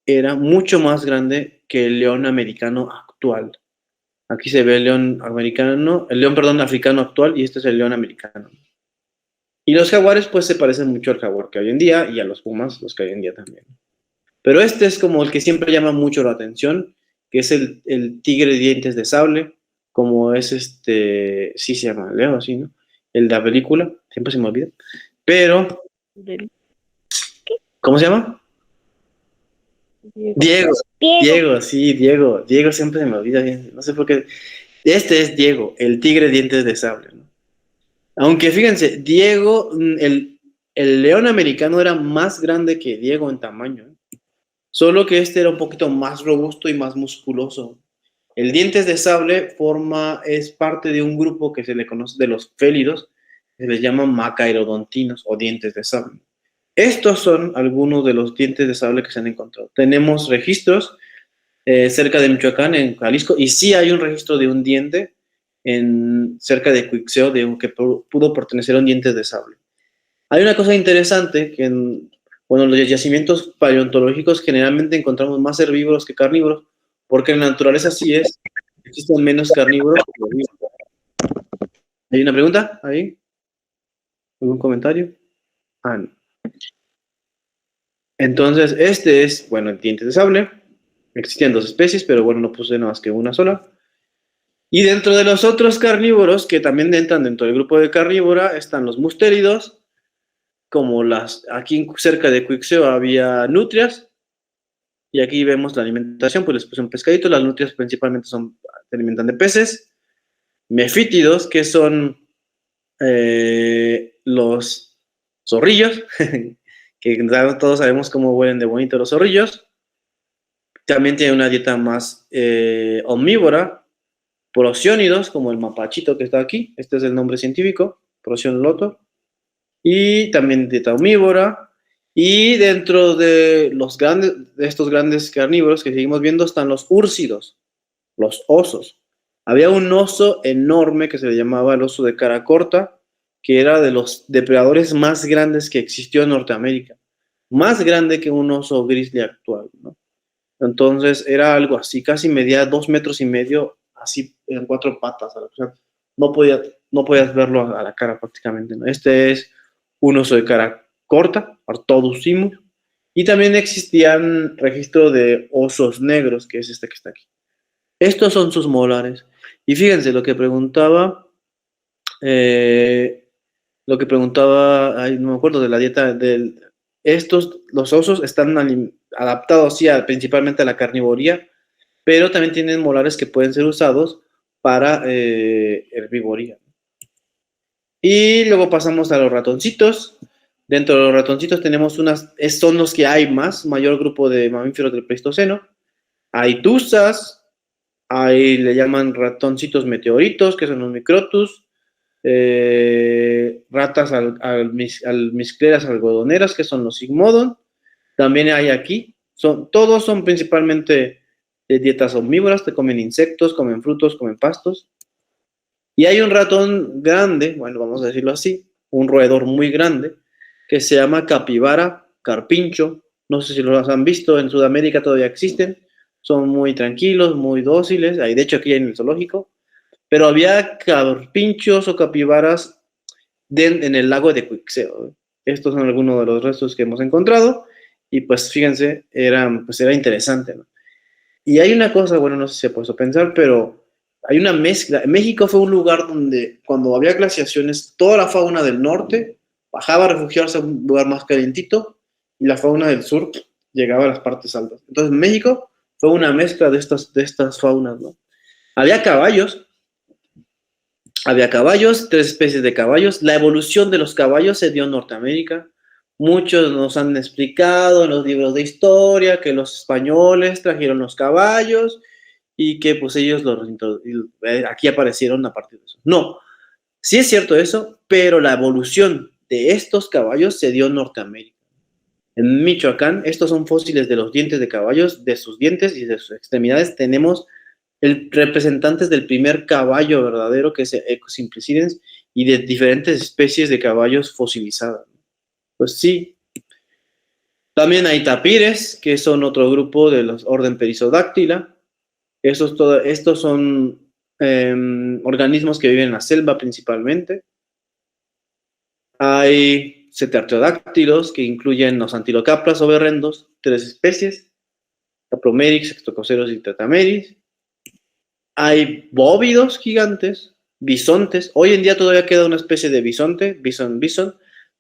B: era mucho más grande que el león americano actual. Aquí se ve el león americano, africano actual, y este es el león americano. Y los jaguares, pues, se parecen mucho al jaguar que hay hoy en día y a los pumas, los que hay hoy en día también. Pero este es como el que siempre llama mucho la atención, que es el tigre de dientes de sable, como es sí se llama Leo, así, ¿no? El de la película, siempre se me olvida. Pero, ¿cómo se llama? Diego, sí, Diego siempre se me olvida bien, no sé por qué. Este es Diego, el tigre de dientes de sable, ¿no? Aunque fíjense, Diego, el león americano era más grande que Diego en tamaño, ¿eh? Solo que este era un poquito más robusto y más musculoso. El dientes de sable es parte de un grupo que se le conoce de los félidos, que se les llaman macaerodontinos o dientes de sable. Estos son algunos de los dientes de sable que se han encontrado. Tenemos registros cerca de Michoacán, en Jalisco, y sí hay un registro de un diente cerca de Cuixeo, que pudo pertenecer a un diente de sable. Hay una cosa interesante, que en los yacimientos paleontológicos generalmente encontramos más herbívoros que carnívoros, porque en la naturaleza sí existen menos carnívoros que herbívoros. ¿Hay una pregunta ahí? ¿Algún comentario? No. Entonces, este es, el diente de sable. Existen 2 especies, pero no posee nada más que una sola. Y dentro de los otros carnívoros, que también entran dentro del grupo de carnívora, están los mustéridos, como aquí cerca de Cuixeo había nutrias, y aquí vemos la alimentación, pues les puse un pescadito. Las nutrias principalmente se alimentan de peces. Mefítidos, que son los zorrillos, que todos sabemos cómo huelen de bonito los zorrillos. También tiene una dieta más omnívora. Prosiónidos, como el mapachito que está aquí, este es el nombre científico, Procyon lotor, y también dieta omnívora. Y dentro de estos grandes carnívoros que seguimos viendo están los úrsidos, los osos. Había un oso enorme que se le llamaba el oso de cara corta, que era de los depredadores más grandes que existió en Norteamérica, más grande que un oso grizzly actual, ¿no? Entonces era algo así, casi medía 2,5 metros, así en 4 patas. O sea, no podías verlo a la cara prácticamente, ¿no? Este es un oso de cara corta, Artoducimus, y también existían registros de osos negros, que es este que está aquí. Estos son sus molares. Y fíjense lo que preguntaba, ay, no me acuerdo de la dieta los osos están adaptados sí, principalmente a la carnivoría, pero también tienen molares que pueden ser usados para herbivoría. Y luego pasamos a los ratoncitos. Dentro de los ratoncitos tenemos son los que hay mayor grupo de mamíferos del Pleistoceno. Hay tuzas, le llaman ratoncitos meteoritos, que son los microtus, ratas almizcleras algodoneras, que son los sigmodon. También hay aquí, todos son principalmente de dietas omnívoras, te comen insectos, comen frutos, comen pastos. Y hay un ratón grande, vamos a decirlo así, un roedor muy grande, que se llama capibara carpincho. No sé si los han visto, en Sudamérica todavía existen. Son muy tranquilos, muy dóciles. De hecho, aquí en el zoológico. Pero había carpinchos o capibaras en el lago de Cuixeo. Estos son algunos de los restos que hemos encontrado. Y pues fíjense, era interesante, ¿no? Y hay una cosa, bueno, no sé si se ha puesto a pensar, pero hay una mezcla. México fue un lugar donde cuando había glaciaciones, toda la fauna del norte bajaba a refugiarse a un lugar más calientito y la fauna del sur llegaba a las partes altas. Entonces México fue una mezcla de estas faunas, ¿no? Había caballos, 3 especies de caballos. La evolución de los caballos se dio en Norteamérica. Muchos nos han explicado en los libros de historia que los españoles trajeron los caballos y que pues ellos aquí aparecieron a partir de eso. No, sí es cierto eso, pero la evolución de estos caballos se dio en Norteamérica. En Michoacán, estos son fósiles de los dientes de caballos, de sus dientes y de sus extremidades. Tenemos representantes del primer caballo verdadero, que es Ecosimplicidens, y de diferentes especies de caballos fosilizadas. Pues sí. También hay tapires, que son otro grupo de los orden Perisodáctila. Estos son organismos que viven en la selva principalmente. Hay cetartiodáctilos, que incluyen los antilocapras o berrendos, 3 especies, Capromerix, Sextococeros y Tratameris. Hay bóvidos gigantes, bisontes. Hoy en día todavía queda una especie de bisonte, bison,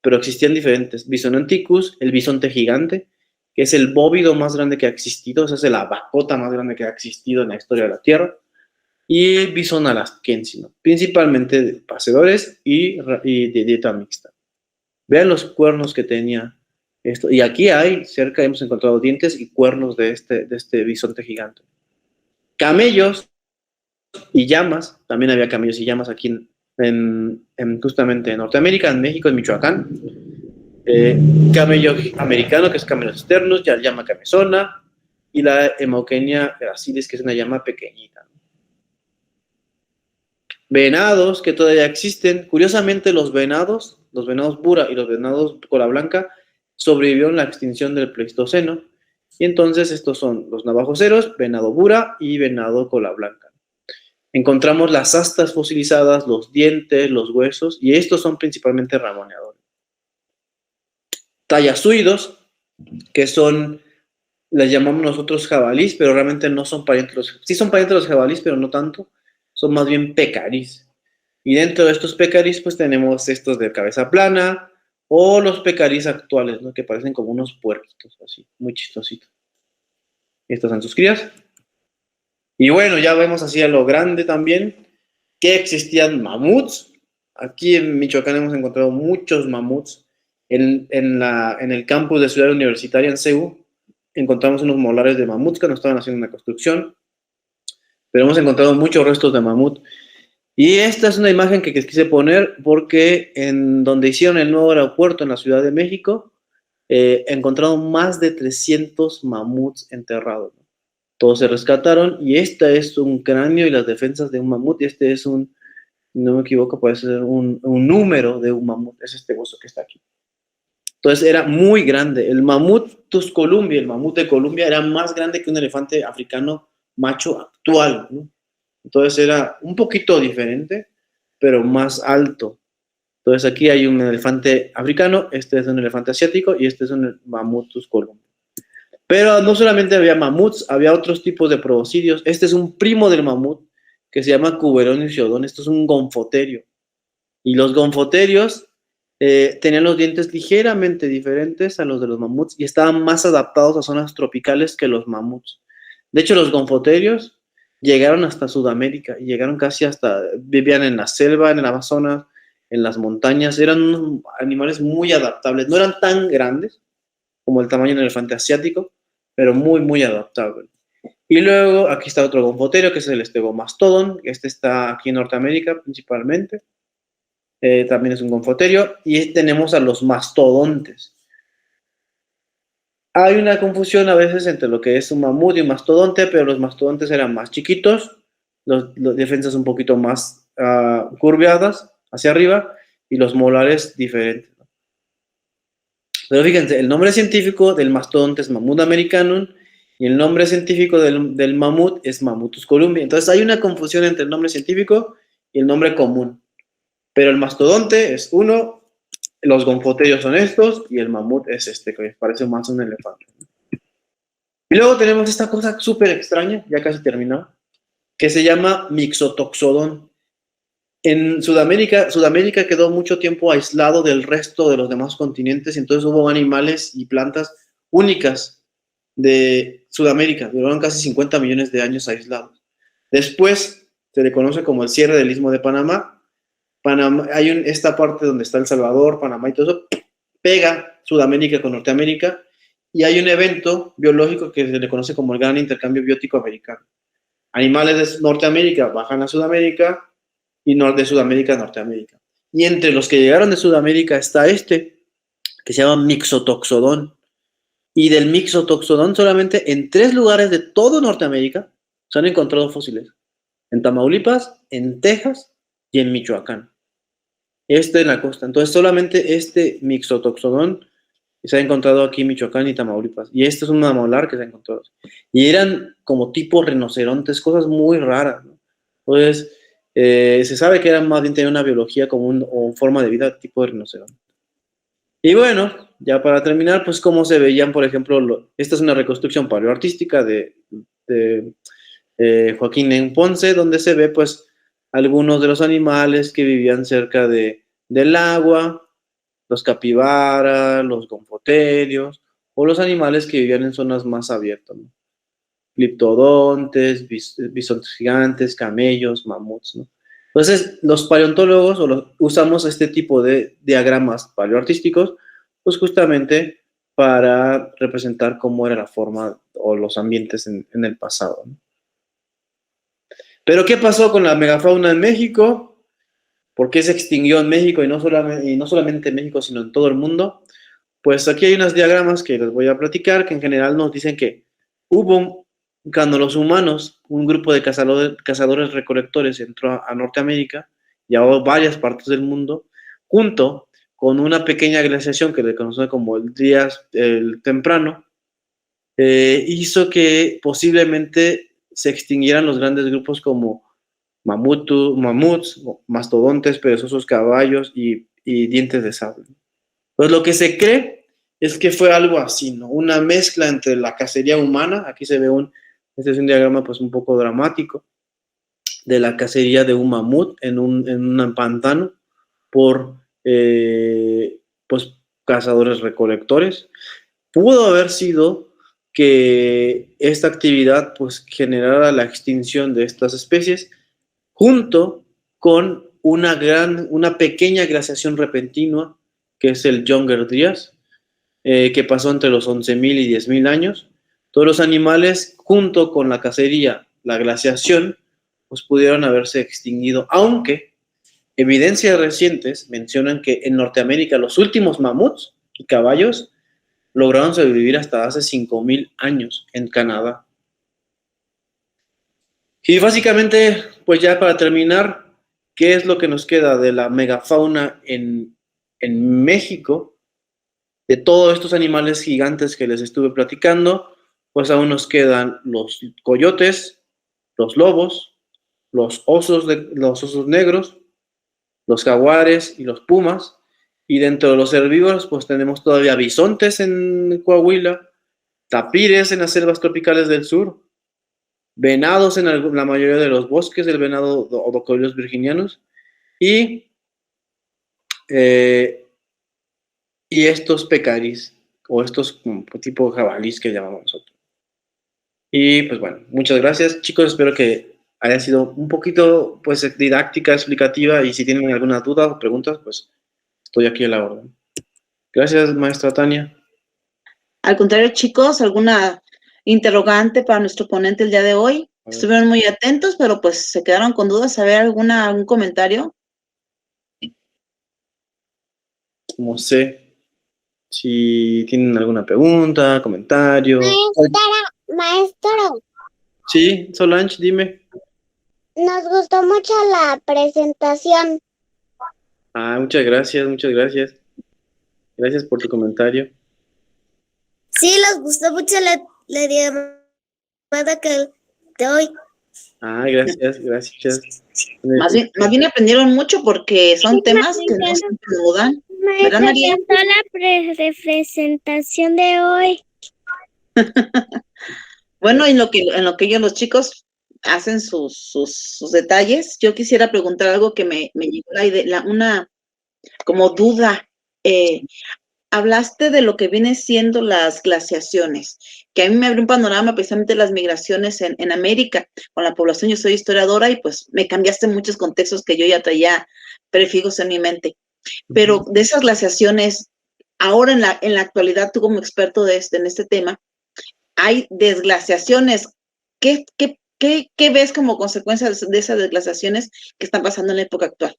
B: pero existían diferentes. Bisonanticus, el bisonte gigante, que es el bóvido más grande que ha existido, o sea, es la vacota más grande que ha existido en la historia de la Tierra. Y el bisón alaskense, ¿no? Principalmente de paseadores y de dieta mixta. Vean los cuernos que tenía esto. Y aquí hemos encontrado dientes y cuernos de este bisonte gigante. Camellos y llamas, también había camellos y llamas aquí justamente en Norteamérica, en México, en Michoacán. Camello americano, que es Camelus sternus, ya llama camezona, y la Hemauchenia gracilis, que es una llama pequeñita. Venados que todavía existen. Curiosamente, los venados bura y los venados cola blanca sobrevivieron la extinción del Pleistoceno, y entonces estos son los navajoseros, venado bura y venado cola blanca. Encontramos las astas fosilizadas, los dientes, los huesos, y estos son principalmente ramoneadores. Tallasuidos, que les llamamos nosotros jabalís, pero realmente no son parientes. Sí son parientes de los jabalís, pero no tanto. Son más bien pecarís. Y dentro de estos pecarís, pues tenemos estos de cabeza plana, o los pecarís actuales, ¿no? Que parecen como unos puerquitos, así, muy chistositos. Estas son sus crías. Y bueno, ya vemos así a lo grande también, que existían mamuts. Aquí en Michoacán hemos encontrado muchos mamuts. En el campus de Ciudad Universitaria en CEU, encontramos unos molares de mamuts que no estaban haciendo una construcción, pero hemos encontrado muchos restos de mamut. Y esta es una imagen que quise poner porque en donde hicieron el nuevo aeropuerto en la Ciudad de México, encontraron más de 300 mamuts enterrados, ¿no? Todos se rescataron, y este es un cráneo y las defensas de un mamut, y este es no me equivoco, puede ser un número de un mamut, es este hueso que está aquí. Entonces era muy grande. El Mamutus columbiae, el mamut de Colombia, era más grande que un elefante africano macho actual, ¿no? Entonces era un poquito diferente, pero más alto. Entonces aquí hay un elefante africano, este es un elefante asiático y este es un Mamutus columbiae. Pero no solamente había mamuts, había otros tipos de proboscidios. Este es un primo del mamut que se llama Cuberonius iodon. Esto es un gonfoterio. Y los gonfoterios tenían los dientes ligeramente diferentes a los de los mamuts y estaban más adaptados a zonas tropicales que los mamuts. De hecho, los gonfoterios llegaron hasta Sudamérica y llegaron vivían en la selva, en el Amazonas, en las montañas. Eran unos animales muy adaptables. No eran tan grandes como el tamaño del elefante asiático, pero muy, muy adaptables. Y luego aquí está otro gonfoterio, que es el Stegomastodon. Este está aquí en Norteamérica principalmente. También es un gonfoterio. Y tenemos a los mastodontes. Hay una confusión a veces entre lo que es un mamut y un mastodonte, pero los mastodontes eran más chiquitos, las defensas un poquito más curveadas hacia arriba, y los molares diferentes. Pero fíjense, el nombre científico del mastodonte es Mammut americanum, y el nombre científico del mamut es Mammutus columbiae. Entonces hay una confusión entre el nombre científico y el nombre común. Pero el mastodonte es uno, los gonfoterios son estos y el mamut es este, que parece más un elefante. Y luego tenemos esta cosa súper extraña, ya casi terminó, que se llama Mixotoxodon. En Sudamérica quedó mucho tiempo aislado del resto de los demás continentes, y entonces hubo animales y plantas únicas de Sudamérica, duraron casi 50 millones de años aislados. Después se le conoce como el cierre del Istmo de Panamá. Hay esta parte donde está El Salvador, Panamá y todo eso, pega Sudamérica con Norteamérica, y hay un evento biológico que se le conoce como el Gran Intercambio Biótico Americano. Animales de Norteamérica bajan a Sudamérica y de Sudamérica a Norteamérica. Y entre los que llegaron de Sudamérica está este, que se llama Mixotoxodon. Y del Mixotoxodon solamente en 3 lugares de todo Norteamérica se han encontrado fósiles. En Tamaulipas, en Texas y en Michoacán. En la costa. Entonces solamente este Mixotoxodon se ha encontrado aquí en Michoacán y Tamaulipas. Y este es un mamolar que se ha encontrado. Y eran como tipo rinocerontes, cosas muy raras, ¿no? Entonces, se sabe que eran más bien tenían una biología como o forma de vida tipo de rinoceronte. Y bueno, ya para terminar, pues cómo se veían, por ejemplo, esta es una reconstrucción paleoartística de Joaquín en Ponce, donde se ve pues algunos de los animales que vivían cerca del agua, los capibaras, los gonfoterios, o los animales que vivían en zonas más abiertas, ¿no? Gliptodontes, bisontes gigantes, camellos, mamuts, ¿no? Entonces, los paleontólogos usamos este tipo de diagramas paleoartísticos, pues justamente para representar cómo era la forma o los ambientes en el pasado, ¿no? Pero, ¿qué pasó con la megafauna en México? ¿Por qué se extinguió en México y no solamente en México, sino en todo el mundo? Pues aquí hay unos diagramas que les voy a platicar, que en general nos dicen que hubo, cuando los humanos, un grupo de cazadores-recolectores entró a Norteamérica y a varias partes del mundo, junto con una pequeña glaciación que le conocen como el Trias temprano, hizo que posiblemente se extinguieran los grandes grupos como mamuts, mastodontes, perezosos caballos y dientes de sable. Pues lo que se cree es que fue algo así, ¿no? Una mezcla entre la cacería humana, aquí se ve este es un diagrama pues un poco dramático, de la cacería de un mamut en un pantano por pues cazadores recolectores. Pudo haber sido que esta actividad pues generara la extinción de estas especies, junto con una pequeña glaciación repentina, que es el Younger Dryas, que pasó entre los 11.000 y 10.000 años. Todos los animales, junto con la cacería, la glaciación, pues pudieron haberse extinguido, aunque evidencias recientes mencionan que en Norteamérica los últimos mamuts y caballos lograron sobrevivir hasta hace 5.000 años en Canadá. Y básicamente, pues ya para terminar, ¿qué es lo que nos queda de la megafauna en México? De todos estos animales gigantes que les estuve platicando, pues aún nos quedan los coyotes, los lobos, los osos negros, los jaguares y los pumas. Y dentro de los herbívoros, pues tenemos todavía bisontes en Coahuila, tapires en las selvas tropicales del sur, venados en la mayoría de los bosques, el venado o cocodrilos virginianos, y estos pecaris, o estos tipo jabalís que llamamos nosotros. Y pues bueno, muchas gracias, chicos, espero que haya sido un poquito pues didáctica, explicativa, y si tienen alguna duda o preguntas, pues estoy aquí a la orden. Gracias, maestra Tania.
A: Al contrario, chicos, ¿alguna interrogante para nuestro ponente el día de hoy? Estuvieron muy atentos, pero pues se quedaron con dudas. A ver, ¿algún comentario?
B: No sé si tienen alguna pregunta, comentario.
C: Maestro.
B: Sí, Solange, dime.
C: Nos gustó mucho la presentación.
B: Muchas gracias, muchas gracias. Gracias por tu comentario.
C: Sí, les gustó mucho la llamada que de hoy.
B: Gracias, gracias.
A: Más bien aprendieron mucho porque son temas que no siempre dudan. ¿Verdad,
C: Maestra,
A: María?
C: faltó la presentación de hoy.
A: Bueno, en lo que ellos, los chicos, hacen sus detalles, yo quisiera preguntar algo que me llegó una como duda. Eh, Hablaste de lo que viene siendo las glaciaciones, que a mí me abrió un panorama precisamente las migraciones en América con la población. Yo soy historiadora y pues me cambiaste muchos contextos que yo ya traía prefijos en mi mente. Pero de esas glaciaciones, ahora en la actualidad, tú como experto en este tema, hay desglaciaciones. ¿Qué ves como consecuencia de esas desglaciaciones que están pasando en la época actual?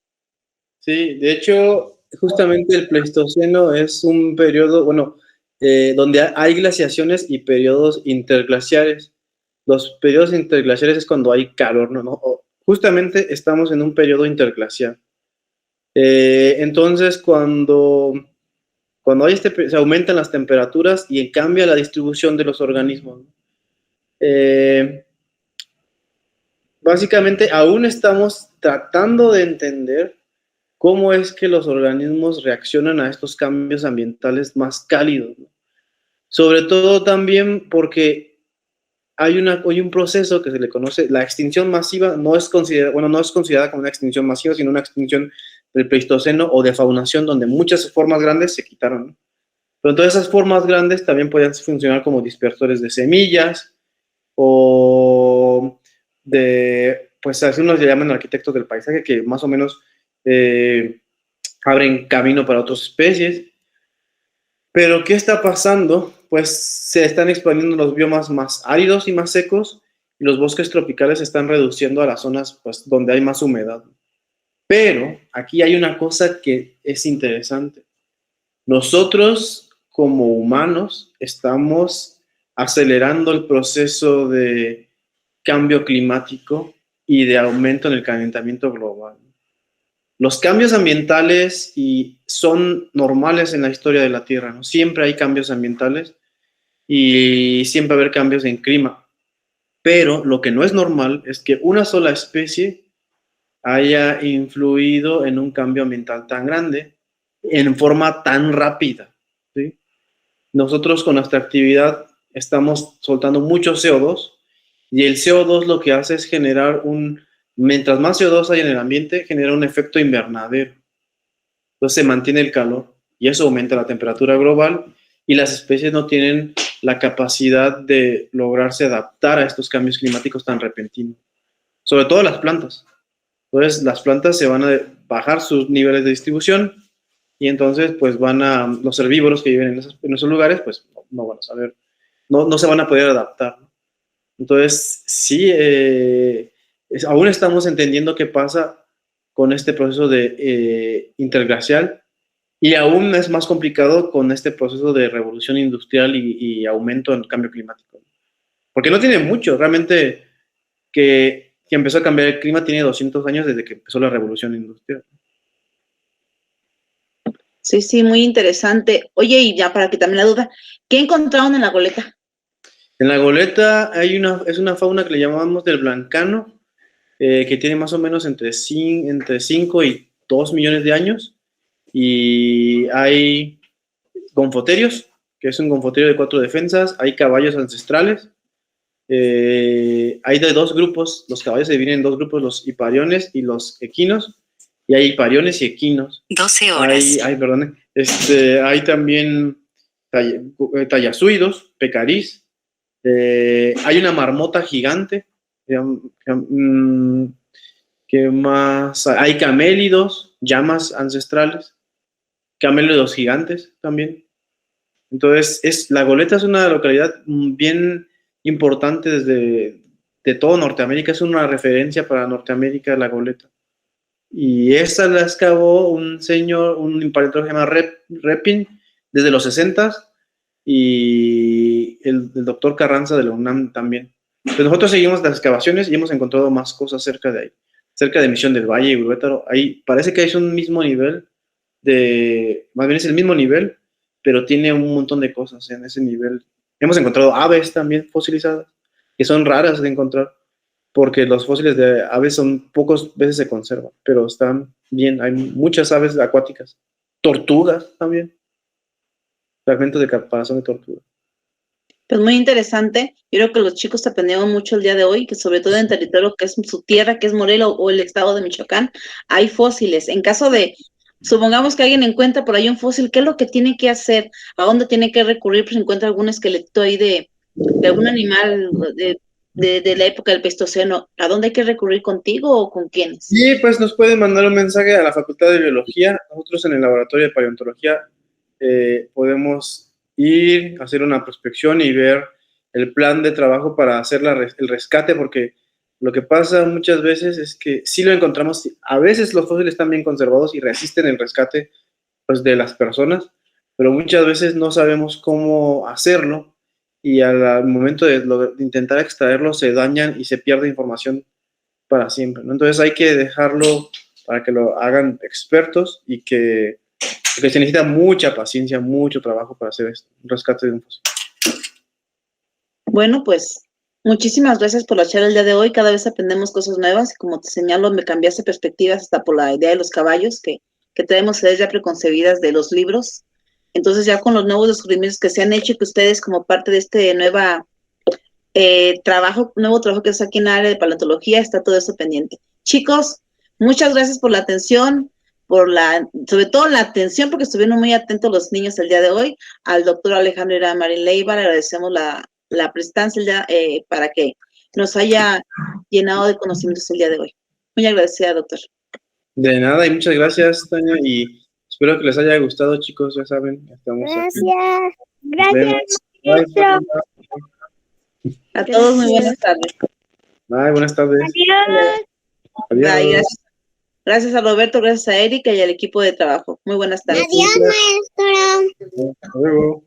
B: Sí, de hecho, justamente el Pleistoceno es un periodo, bueno, donde hay glaciaciones y periodos interglaciares. Los periodos interglaciares es cuando hay calor, ¿no? Justamente estamos en un periodo interglacial. Entonces, cuando hay se aumentan las temperaturas y cambia la distribución de los organismos, ¿no? Básicamente, aún estamos tratando de entender cómo es que los organismos reaccionan a estos cambios ambientales más cálidos, ¿no? Sobre todo también porque hay un proceso que se le conoce, la extinción masiva no es considerada como una extinción masiva, sino una extinción del Pleistoceno o de faunación, donde muchas formas grandes se quitaron, ¿no? Pero entonces esas formas grandes también podían funcionar como dispersores de semillas o pues así unos le llaman arquitectos del paisaje, que más o menos abren camino para otras especies. Pero ¿qué está pasando? Pues se están expandiendo los biomas más áridos y más secos, y los bosques tropicales se están reduciendo a las zonas pues, donde hay más humedad. Pero aquí hay una cosa que es interesante. Nosotros, como humanos, estamos acelerando el proceso de cambio climático y de aumento en el calentamiento global. Los cambios ambientales son normales en la historia de la Tierra, ¿no? Siempre hay cambios ambientales y siempre va a haber cambios en clima. Pero lo que no es normal es que una sola especie haya influido en un cambio ambiental tan grande en forma tan rápida, ¿sí? Nosotros con nuestra actividad estamos soltando mucho CO2 y el CO2 lo que hace es generar mientras más CO2 hay en el ambiente, genera un efecto invernadero. Entonces se mantiene el calor y eso aumenta la temperatura global y las especies no tienen la capacidad de lograrse adaptar a estos cambios climáticos tan repentinos. Sobre todo las plantas. Entonces las plantas se van a bajar sus niveles de distribución y entonces pues los herbívoros que viven en esos lugares pues no van a saber, no se van a poder adaptar, ¿no? Entonces sí, aún estamos entendiendo qué pasa con este proceso de interglacial y aún es más complicado con este proceso de revolución industrial y aumento en el cambio climático. Porque no tiene mucho, realmente que empezó a cambiar el clima tiene 200 años desde que empezó la revolución industrial.
A: Sí, sí, muy interesante. Oye, y ya para quitarme la duda, ¿qué encontraron en la goleta?
B: En la goleta es una fauna que le llamamos del blancano, que tiene más o menos entre 5 y 2 millones de años. Y hay gonfoterios, que es un gonfoterio de 4 defensas, hay caballos ancestrales, hay de 2 grupos, los caballos se dividen en 2 grupos, los hipariones y los equinos, y hay hipariones y equinos.
D: 12 horas.
B: Hay también tallasuidos, pecarís, hay una marmota gigante, ¿qué más? Hay camélidos, llamas ancestrales, camélidos gigantes también. Entonces, La Goleta es una localidad bien importante de todo Norteamérica, es una referencia para Norteamérica, La Goleta. Y esta la excavó un paleontólogo que se llama Repin desde los 60s y el doctor Carranza de la UNAM también. Entonces nosotros seguimos las excavaciones y hemos encontrado más cosas cerca de ahí, cerca de Misión del Valle y Huehuétaro. Ahí parece que es un mismo nivel, más bien es el mismo nivel, pero tiene un montón de cosas en ese nivel. Hemos encontrado aves también fosilizadas, que son raras de encontrar, porque los fósiles de aves pocas veces se conservan, pero están bien, hay muchas aves acuáticas. tortugas también. Fragmentos de caparazón de tortuga.
A: Pues muy interesante. Yo creo que los chicos aprendieron mucho el día de hoy, que sobre todo en el territorio que es su tierra, que es Morelos o el estado de Michoacán, hay fósiles. En caso de, supongamos que alguien encuentra por ahí un fósil, ¿qué es lo que tiene que hacer? ¿A dónde tiene que recurrir? Pues encuentra algún esqueleto ahí de algún animal de la época del Pleistoceno. ¿A dónde hay que recurrir, contigo o con quiénes?
B: Sí, pues nos pueden mandar un mensaje a la Facultad de Biología. Nosotros en el Laboratorio de Paleontología podemos ir, hacer una prospección y ver el plan de trabajo para hacer el rescate, porque lo que pasa muchas veces es que sí lo encontramos, a veces los fósiles están bien conservados y resisten el rescate, pues, de las personas, pero muchas veces no sabemos cómo hacerlo y al momento de intentar extraerlo se dañan y se pierde información para siempre, ¿no? Entonces hay que dejarlo para que lo hagan expertos y porque se necesita mucha paciencia, mucho trabajo para hacer esto, un rescate de un fósil.
A: Bueno, pues muchísimas gracias por la charla el día de hoy. Cada vez aprendemos cosas nuevas y como te señalo, me cambiaste perspectivas hasta por la idea de los caballos que tenemos ideas ya preconcebidas de los libros. Entonces ya con los nuevos descubrimientos que se han hecho y que ustedes como parte de este nuevo trabajo que es aquí en el área de paleontología, está todo eso pendiente. Chicos, muchas gracias por la atención, sobre todo la atención, porque estuvieron muy atentos los niños el día de hoy. Al doctor Alejandro Irán Marín Leiva le agradecemos la prestancia para que nos haya llenado de conocimientos el día de hoy. Muy agradecida, doctor.
B: De nada y muchas gracias, Tania, y espero que les haya gustado, chicos, ya saben. Estamos
C: Gracias.
B: Gracias,
C: Maestro.
A: A todos muy buenas tardes.
B: Bye, buenas tardes.
C: Adiós.
A: Bye, gracias. Gracias a Roberto, gracias a Erika y al equipo de trabajo. Muy buenas tardes.
C: Adiós, maestro.
B: Hasta luego.